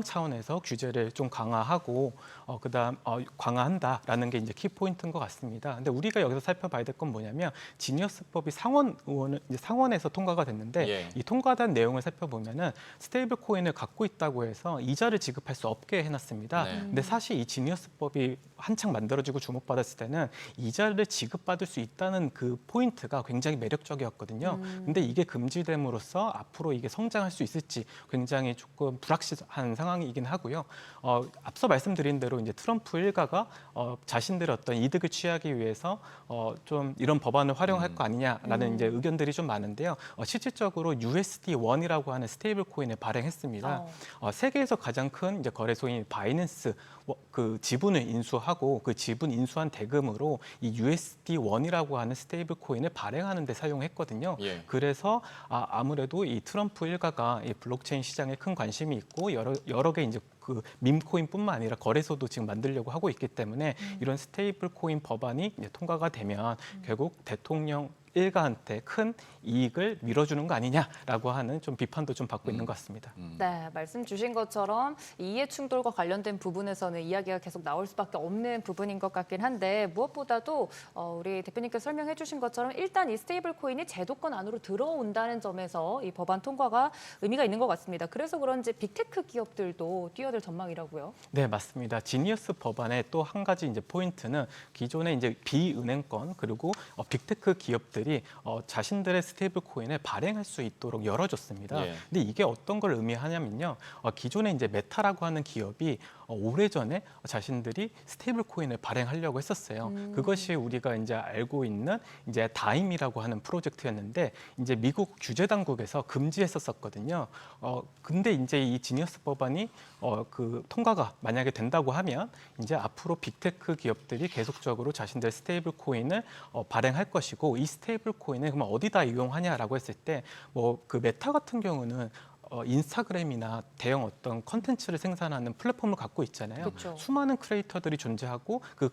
차원에서 규제를 좀 강화하고 강화한다라는 게 이제 키 포인트인 것 같습니다. 근데 우리가 여기서 살펴봐야 될 건 뭐냐면 지니어스법이 상원에서 통과가 됐는데 예. 이 통과된 내용을 살펴보면은 스테이블 코인을 갖고 있다고 해서 이자를 지급할 수 없게 해놨습니다. 네. 근데 사실 이 지니어스법이 한창 만들어지고 주목받았을 때는 이자를 지급받을 수 있다는 그 포인트가 굉장히 매력적이었거든요. 근데 이게 금지됨으로써 앞으로 이게 성장할 수 있을지 굉장히 조금 불확실한 상황이긴 하고요. 앞서 말씀드린 대로 이제 트럼프 일가가 자신들의 어떤 이득을 취하기 위해서 좀 이런 법안을 활용할 거 아니냐라는 이제 의견들이 좀 많은데요. 실질적으로 USD1이라고 하는 스테이블 코인을 발행했습니다. 세계에서 가장 큰 이제 거래소인 바이낸스 그 지분을 인수하고 그 지분 인수한 대금으로 이 USD1이라고 하는 스테이블 코인을 발행하는 데 사용했거든요. 예. 그래서 아무래도 이 트럼프 일가가 이 블록체인 시장에 큰 관심이 있고 여러 개 이제 그 밈코인뿐만 아니라 거래소도 지금 만들려고 하고 있기 때문에 이런 스테이블 코인 법안이 이제 통과가 되면 결국 대통령 일가한테 큰 이익을 밀어주는 거 아니냐라고 하는 좀 비판도 좀 받고 있는 것 같습니다. 네, 말씀 주신 것처럼 이해 충돌과 관련된 부분에서는 이야기가 계속 나올 수밖에 없는 부분인 것 같긴 한데 무엇보다도 우리 대표님께서 설명해 주신 것처럼 일단 이 스테이블 코인이 제도권 안으로 들어온다는 점에서 이 법안 통과가 의미가 있는 것 같습니다. 그래서 그런지 빅테크 기업들도 뛰어들 전망이라고요. 네, 맞습니다. 지니어스 법안의 또 한 가지 이제 포인트는 기존의 이제 비은행권 그리고 빅테크 기업들이 자신들의 스테이블 코인을 발행할 수 있도록 열어줬습니다. 예. 근데 이게 어떤 걸 의미하냐면요. 기존에 이제 메타라고 하는 기업이 오래전에 자신들이 스테이블 코인을 발행하려고 했었어요. 그것이 우리가 이제 알고 있는 이제 다임이라고 하는 프로젝트였는데 이제 미국 규제 당국에서 금지했었거든요. 근데 이제 이 지니어스 법안이 그 통과가 만약에 된다고 하면 이제 앞으로 빅테크 기업들이 계속적으로 자신들 스테이블 코인을 발행할 것이고 이 스테이블 코인을 그러면 어디다 이용하냐라고 했을 때 뭐 그 메타 같은 경우는 인스타그램이나 대형 어떤 컨텐츠를 생산하는 플랫폼을 갖고 있잖아요. 그쵸. 수많은 크리에이터들이 존재하고 그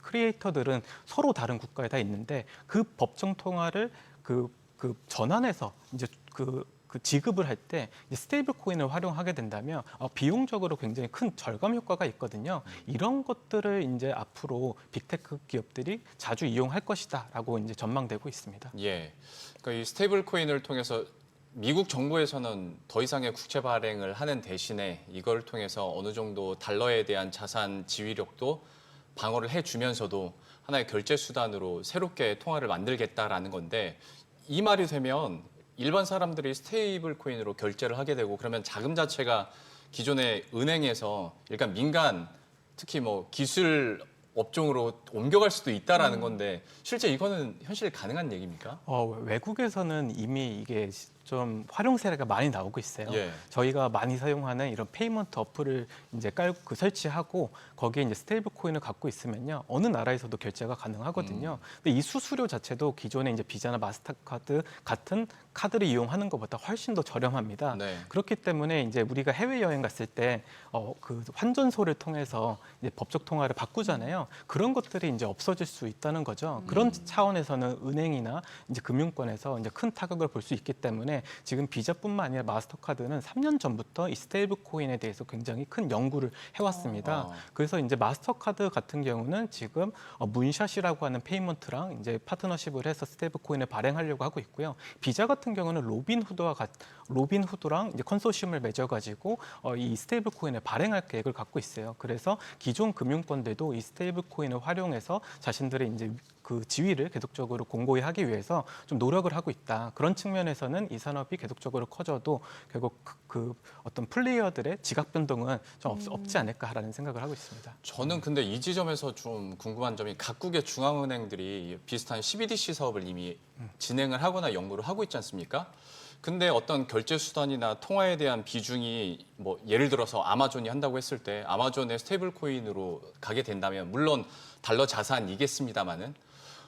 크리에이터들은 서로 다른 국가에 다 있는데 그 법정 통화를 그 전환해서 이제 그 지급을 할 때 스테이블 코인을 활용하게 된다면 비용적으로 굉장히 큰 절감 효과가 있거든요. 이런 것들을 이제 앞으로 빅테크 기업들이 자주 이용할 것이다라고 이제 전망되고 있습니다. 예. 그러니까 이 스테이블 코인을 통해서 미국 정부에서는 더 이상의 국채 발행을 하는 대신에 이걸 통해서 어느 정도 달러에 대한 자산 지위력도 방어를 해주면서도 하나의 결제 수단으로 새롭게 통화를 만들겠다라는 건데 이 말이 되면 일반 사람들이 스테이블 코인으로 결제를 하게 되고 그러면 자금 자체가 기존의 은행에서 일단 민간 특히 뭐 기술 업종으로 옮겨갈 수도 있다라는 건데 실제 이거는 현실 가능한 얘기입니까? 외국에서는 이미 이게 좀 활용 사례가 많이 나오고 있어요. 예. 저희가 많이 사용하는 이런 페이먼트 어플을 이제 설치하고 거기에 이제 스테이블 코인을 갖고 있으면요 어느 나라에서도 결제가 가능하거든요. 근데 이 수수료 자체도 기존에 이제 비자나 마스터카드 같은 카드를 이용하는 것보다 훨씬 더 저렴합니다. 네. 그렇기 때문에 이제 우리가 해외 여행 갔을 때 그 환전소를 통해서 이제 법적 통화를 바꾸잖아요. 그런 것들이 이제 없어질 수 있다는 거죠. 그런 차원에서는 은행이나 이제 금융권에서 이제 큰 타격을 볼 수 있기 때문에 지금 비자뿐만 아니라 마스터카드는 3년 전부터 이 스테이블 코인에 대해서 굉장히 큰 연구를 해왔습니다. 그래서 이제 마스터카드 같은 경우는 지금 문샷이라고 하는 페이먼트랑 이제 파트너십을 해서 스테이블 코인을 발행하려고 하고 있고요. 비자 같은 경우는 로빈후드랑 이제 컨소시엄을 맺어가지고 이 스테이블 코인을 발행할 계획을 갖고 있어요. 그래서 기존 금융권들도 이 스테이블 코인을 활용해서 자신들의 이제 그 지위를 계속적으로 공고히 하기 위해서 좀 노력을 하고 있다. 그런 측면에서는 이 산업이 계속적으로 커져도 결국 그 어떤 플레이어들의 지각 변동은 좀 없지 않을까라는 생각을 하고 있습니다. 저는 근데 이 지점에서 좀 궁금한 점이 각국의 중앙은행들이 비슷한 CBDC 사업을 이미 진행을 하거나 연구를 하고 있지 않습니까? 근데 어떤 결제 수단이나 통화에 대한 비중이 뭐 예를 들어서 아마존이 한다고 했을 때 아마존의 스테이블 코인으로 가게 된다면 물론 달러 자산이겠습니다만은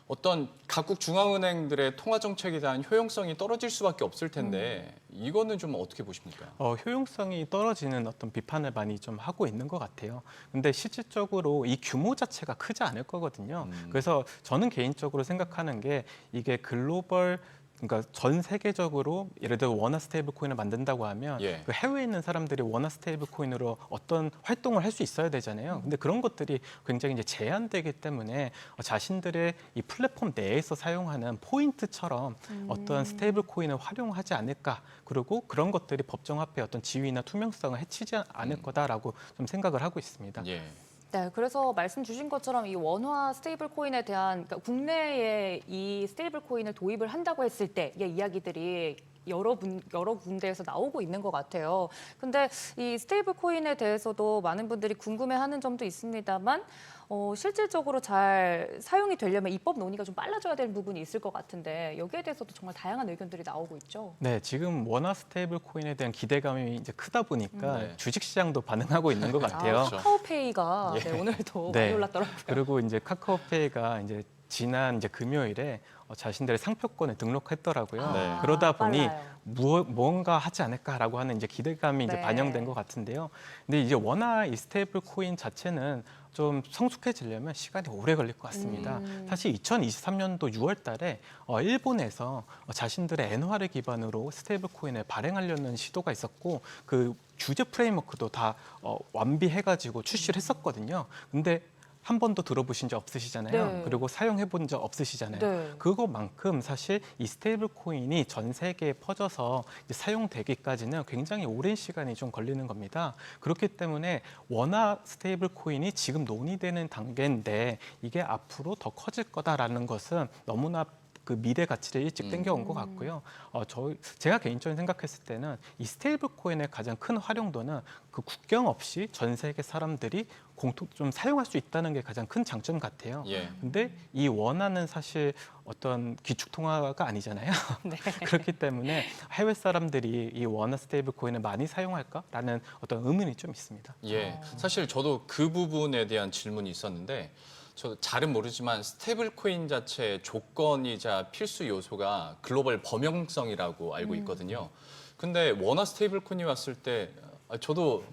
어떤 각국 중앙은행들의 통화 정책에 대한 효용성이 떨어질 수밖에 없을 텐데 이거는 좀 어떻게 보십니까? 효용성이 떨어지는 어떤 비판을 많이 좀 하고 있는 것 같아요. 근데 실질적으로 이 규모 자체가 크지 않을 거거든요. 그래서 저는 개인적으로 생각하는 게 이게 글로벌 그러니까 전 세계적으로 예를 들어 원화 스테이블 코인을 만든다고 하면 예. 그 해외에 있는 사람들이 원화 스테이블 코인으로 어떤 활동을 할 수 있어야 되잖아요. 근데 그런 것들이 굉장히 이제 제한되기 때문에 자신들의 이 플랫폼 내에서 사용하는 포인트처럼 어떤 스테이블 코인을 활용하지 않을까. 그리고 그런 것들이 법정화폐의 어떤 지위나 투명성을 해치지 않을 거다라고 좀 생각을 하고 있습니다. 예. 네, 그래서 말씀 주신 것처럼 이 원화 스테이블 코인에 대한 그러니까 국내에 이 스테이블 코인을 도입을 한다고 했을 때의 이야기들이 여러 군데에서 나오고 있는 것 같아요. 근데 이 스테이블 코인에 대해서도 많은 분들이 궁금해하는 점도 있습니다만 실질적으로 잘 사용이 되려면 입법 논의가 좀 빨라져야 되는 부분이 있을 것 같은데 여기에 대해서도 정말 다양한 의견들이 나오고 있죠. 네, 지금 원화 스테이블 코인에 대한 기대감이 이제 크다 보니까 네. 주식 시장도 반응하고 있는 것 같아요. 카카오페이가 예. 네, 오늘도 네. 많이 올랐더라고요. 그리고 이제 카카오페이가 이제 지난 이제 금요일에 자신들의 상표권을 등록했더라고요. 네. 그러다 보니 빨라요. 무언가 하지 않을까라고 하는 이제 기대감이 이제 네. 반영된 것 같은데요. 근데 이제 워낙 이 스테이블 코인 자체는 좀 성숙해지려면 시간이 오래 걸릴 것 같습니다. 사실 2023년도 6월 달에 일본에서 자신들의 엔화를 기반으로 스테이블 코인을 발행하려는 시도가 있었고 그 규제 프레임워크도 다 완비해가지고 출시를 했었거든요. 근데 한 번도 들어보신 적 없으시잖아요. 네. 그리고 사용해 본 적 없으시잖아요. 네. 그거만큼 사실 이 스테이블 코인이 전 세계에 퍼져서 이제 사용되기까지는 굉장히 오랜 시간이 좀 걸리는 겁니다. 그렇기 때문에 원화 스테이블 코인이 지금 논의되는 단계인데 이게 앞으로 더 커질 거다라는 것은 너무나 그 미래 가치를 일찍 땡겨온 것 같고요. 제가 개인적으로 생각했을 때는 이 스테이블 코인의 가장 큰 활용도는 그 국경 없이 전 세계 사람들이 공통 좀 사용할 수 있다는 게 가장 큰 장점 같아요. 예. 근데 이 원화는 사실 어떤 기축 통화가 아니잖아요. 네. 그렇기 때문에 해외 사람들이 이 원화 스테이블 코인을 많이 사용할까라는 어떤 의문이 좀 있습니다. 예. 사실 저도 그 부분에 대한 질문이 있었는데 저도 잘은 모르지만 스테이블 코인 자체의 조건이자 필수 요소가 글로벌 범용성이라고 알고 있거든요. 근데 원화 스테이블 코인이 왔을 때 저도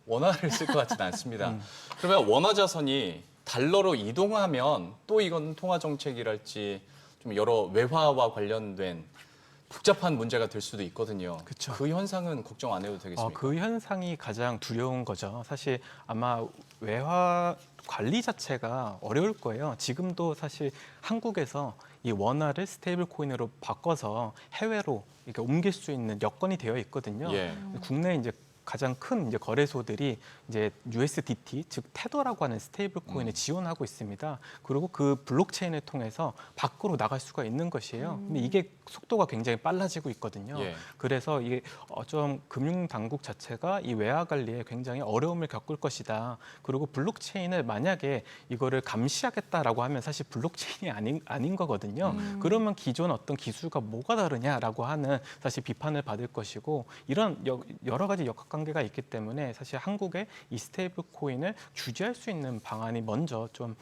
원화를 쓸 것 같지는 않습니다. 그러면 원화 자산이 달러로 이동하면 또 이건 통화 정책이랄지 좀 여러 외화와 관련된 복잡한 문제가 될 수도 있거든요. 그쵸. 그 현상은 걱정 안 해도 되겠습니까? 그 현상이 가장 두려운 거죠. 사실 아마 외화 관리 자체가 어려울 거예요. 지금도 사실 한국에서 이 원화를 스테이블 코인으로 바꿔서 해외로 이렇게 옮길 수 있는 여건이 되어 있거든요. 예. 국내 이제 가장 큰 이제 거래소들이 이제 USDT 즉 테더라고 하는 스테이블 코인을 지원하고 있습니다. 그리고 그 블록체인을 통해서 밖으로 나갈 수가 있는 것이에요. 근데 이게 속도가 굉장히 빨라지고 있거든요. 예. 그래서 이게 좀 금융 당국 자체가 이 외화 관리에 굉장히 어려움을 겪을 것이다. 그리고 블록체인을 만약에 이거를 감시하겠다라고 하면 사실 블록체인이 아닌 거거든요. 그러면 기존 어떤 기술과 뭐가 다르냐라고 하는 사실 비판을 받을 것이고 이런 여러 가지 역학관계가 있기 때문에 사실 한국의 이 스테이블 코인을 규제할 수 있는 방안이 먼저 좀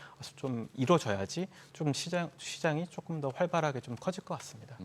이루어져야지 좀 시장이 조금 더 활발하게 좀 커질 것 같습니다.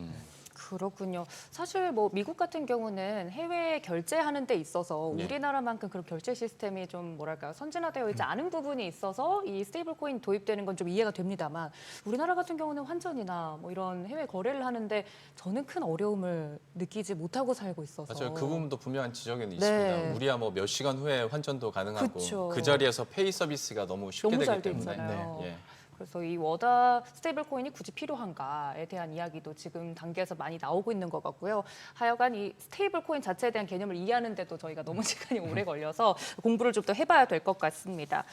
그렇군요. 사실 뭐 미국 같은 경우는 해외 결제하는 데 있어서 네. 우리나라만큼 그런 결제 시스템이 좀 뭐랄까요 선진화되어 있지 않은 부분이 있어서 이 스테이블 코인 도입되는 건 좀 이해가 됩니다만 우리나라 같은 경우는 환전이나 뭐 이런 해외 거래를 하는데 저는 큰 어려움을 느끼지 못하고 살고 있어서 맞아요. 그 부분도 분명한 지적은 네. 있습니다. 우리야 뭐 몇 시간 후에 환전도 가능하고 그쵸. 그 자리에서 페이 서비스가 너무 쉽게 너무 되기 잘 돼 때문에. 있잖아요. 예. 그래서 이 워다 스테이블 코인이 굳이 필요한가에 대한 이야기도 지금 단계에서 많이 나오고 있는 것 같고요. 하여간 이 스테이블 코인 자체에 대한 개념을 이해하는데도 저희가 너무 시간이 오래 걸려서 공부를 좀 더 해봐야 될 것 같습니다.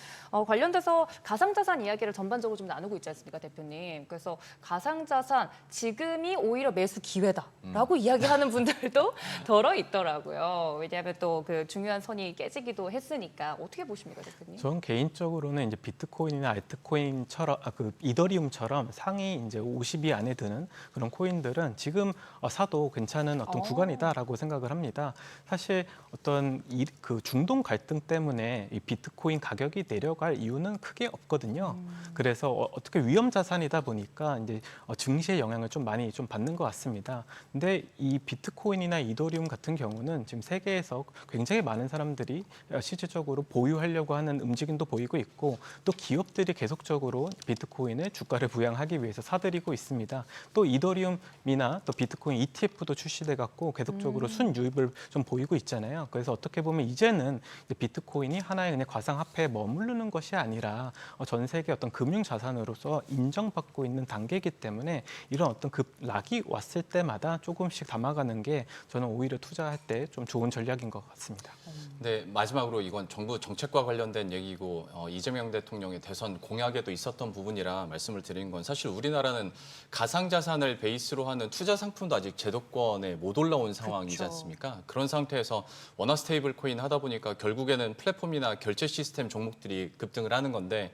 관련돼서 가상자산 이야기를 전반적으로 좀 나누고 있지 않습니까, 대표님? 그래서 가상자산 지금이 오히려 매수 기회다라고 이야기하는 분들도 덜어 있더라고요. 왜냐하면 또 그 중요한 선이 깨지기도 했으니까 어떻게 보십니까, 대표님? 전 개인적으로는 이제 비트코인이나 알트코인처럼 그 이더리움처럼 상위 이제 50위 안에 드는 그런 코인들은 지금 사도 괜찮은 어떤 구간이다라고 생각을 합니다. 사실 어떤 그 중동 갈등 때문에 이 비트코인 가격이 내려갈 이유는 크게 없거든요. 그래서 어떻게 위험 자산이다 보니까 이제 증시의 영향을 좀 많이 좀 받는 것 같습니다. 근데 이 비트코인이나 이더리움 같은 경우는 지금 세계에서 굉장히 많은 사람들이 실질적으로 보유하려고 하는 움직임도 보이고 있고 또 기업들이 계속적으로 비트코인의 주가를 부양하기 위해서 사들이고 있습니다. 또 이더리움이나 또 비트코인 ETF도 출시돼 갖고 계속적으로 순유입을 좀 보이고 있잖아요. 그래서 어떻게 보면 이제는 비트코인이 하나의 그냥 가상화폐에 머무르는 것이 아니라 전 세계 어떤 금융 자산으로서 인정받고 있는 단계이기 때문에 이런 어떤 급락이 왔을 때마다 조금씩 담아가는 게 저는 오히려 투자할 때 좀 좋은 전략인 것 같습니다. 네, 마지막으로 이건 정부 정책과 관련된 얘기고 이재명 대통령의 대선 공약에도 있었던 부분이라 말씀을 드린 건 사실 우리나라는 가상자산을 베이스로 하는 투자 상품도 아직 제도권에 못 올라온 상황이지 않습니까? 그런 상태에서 원화 스테이블 코인 하다 보니까 결국에는 플랫폼이나 결제 시스템 종목들이 급등을 하는 건데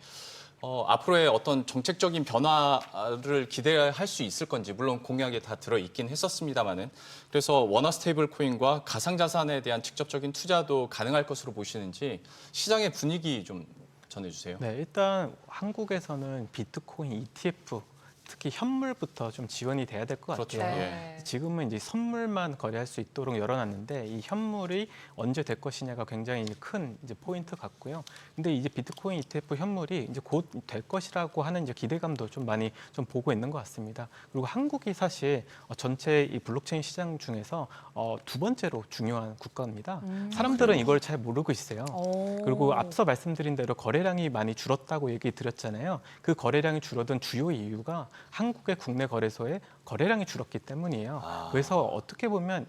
앞으로의 어떤 정책적인 변화를 기대할 수 있을 건지 물론 공약에 다 들어있긴 했었습니다만은 그래서 원화 스테이블 코인과 가상자산에 대한 직접적인 투자도 가능할 것으로 보시는지 시장의 분위기 좀 전해주세요. 네, 일단 한국에서는 비트코인 ETF 특히 현물부터 좀 지원이 돼야 될 것 그렇죠. 같아요. 네. 지금은 이제 선물만 거래할 수 있도록 열어놨는데 이 현물이 언제 될 것이냐가 굉장히 큰 이제 포인트 같고요. 근데 이제 비트코인 ETF 현물이 이제 곧 될 것이라고 하는 이제 기대감도 좀 많이 좀 보고 있는 것 같습니다. 그리고 한국이 사실 전체 이 블록체인 시장 중에서 두 번째로 중요한 국가입니다. 사람들은 이걸 잘 모르고 있어요. 그리고 앞서 말씀드린 대로 거래량이 많이 줄었다고 얘기 드렸잖아요. 그 거래량이 줄어든 주요 이유가 한국의 국내 거래소의 거래량이 줄었기 때문이에요. 그래서 어떻게 보면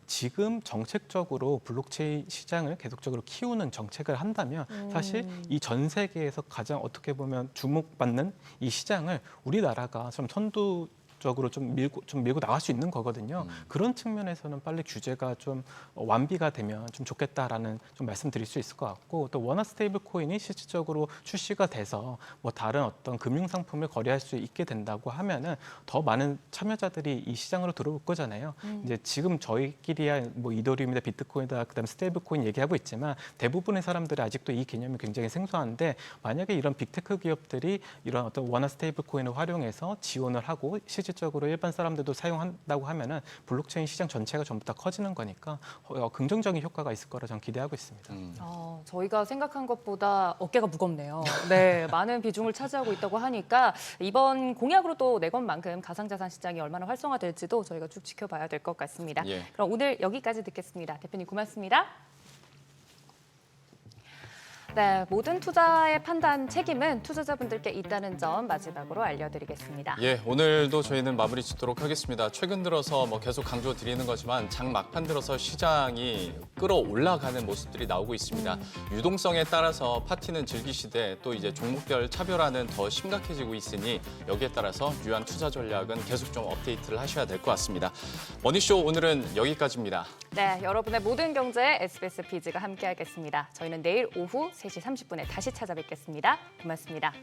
지금 정책적으로 블록체인 시장을 계속적으로 키우는 정책을 한다면 사실 이 전 세계에서 가장 어떻게 보면 주목받는 이 시장을 우리나라가 좀 선두적으로 좀 밀고 나갈 수 있는 거거든요. 그런 측면에서는 빨리 규제가 좀 완비가 되면 좀 좋겠다라는 좀 말씀드릴 수 있을 것 같고 또 원화 스테이블 코인이 실질적으로 출시가 돼서 뭐 다른 어떤 금융 상품을 거래할 수 있게 된다고 하면은 더 많은 참여자들이 이 시장으로 들어올 거잖아요. 이제 지금 저희끼리야 뭐 이더리움이다 비트코인이다 그다음 스테이블 코인 얘기하고 있지만 대부분의 사람들이 아직도 이 개념이 굉장히 생소한데 만약에 이런 빅테크 기업들이 이런 어떤 원화 스테이블 코인을 활용해서 지원을 하고 실질적으로 일반 사람들도 사용한다고 하면은 블록체인 시장 전체가 전부 다 커지는 거니까 긍정적인 효과가 있을 거라 저는 기대하고 있습니다. 저희가 생각한 것보다 어깨가 무겁네요. 네, 많은 비중을 차지하고 있다고 하니까 이번 공약으로 또 내건 만큼 가상자산 시장이 얼마나 활성화될지도 저희가 쭉 지켜봐야 될 것 같습니다. 예. 그럼 오늘 여기까지 듣겠습니다. 대표님 고맙습니다. 네, 모든 투자의 판단 책임은 투자자분들께 있다는 점 마지막으로 알려드리겠습니다. 예, 오늘도 저희는 마무리 짓도록 하겠습니다. 최근 들어서 계속 강조드리는 거지만 장 막판 들어서 시장이 끌어올라가는 모습들이 나오고 있습니다. 유동성에 따라서 파티는 즐기시되 또 이제 종목별 차별화는 더 심각해지고 있으니 여기에 따라서 유한 투자 전략은 계속 좀 업데이트를 하셔야 될 것 같습니다. 머니쇼 오늘은 여기까지입니다. 네, 여러분의 모든 경제에 SBS 비즈가 함께하겠습니다. 저희는 내일 오후 3시 30분에 다시 찾아뵙겠습니다. 고맙습니다.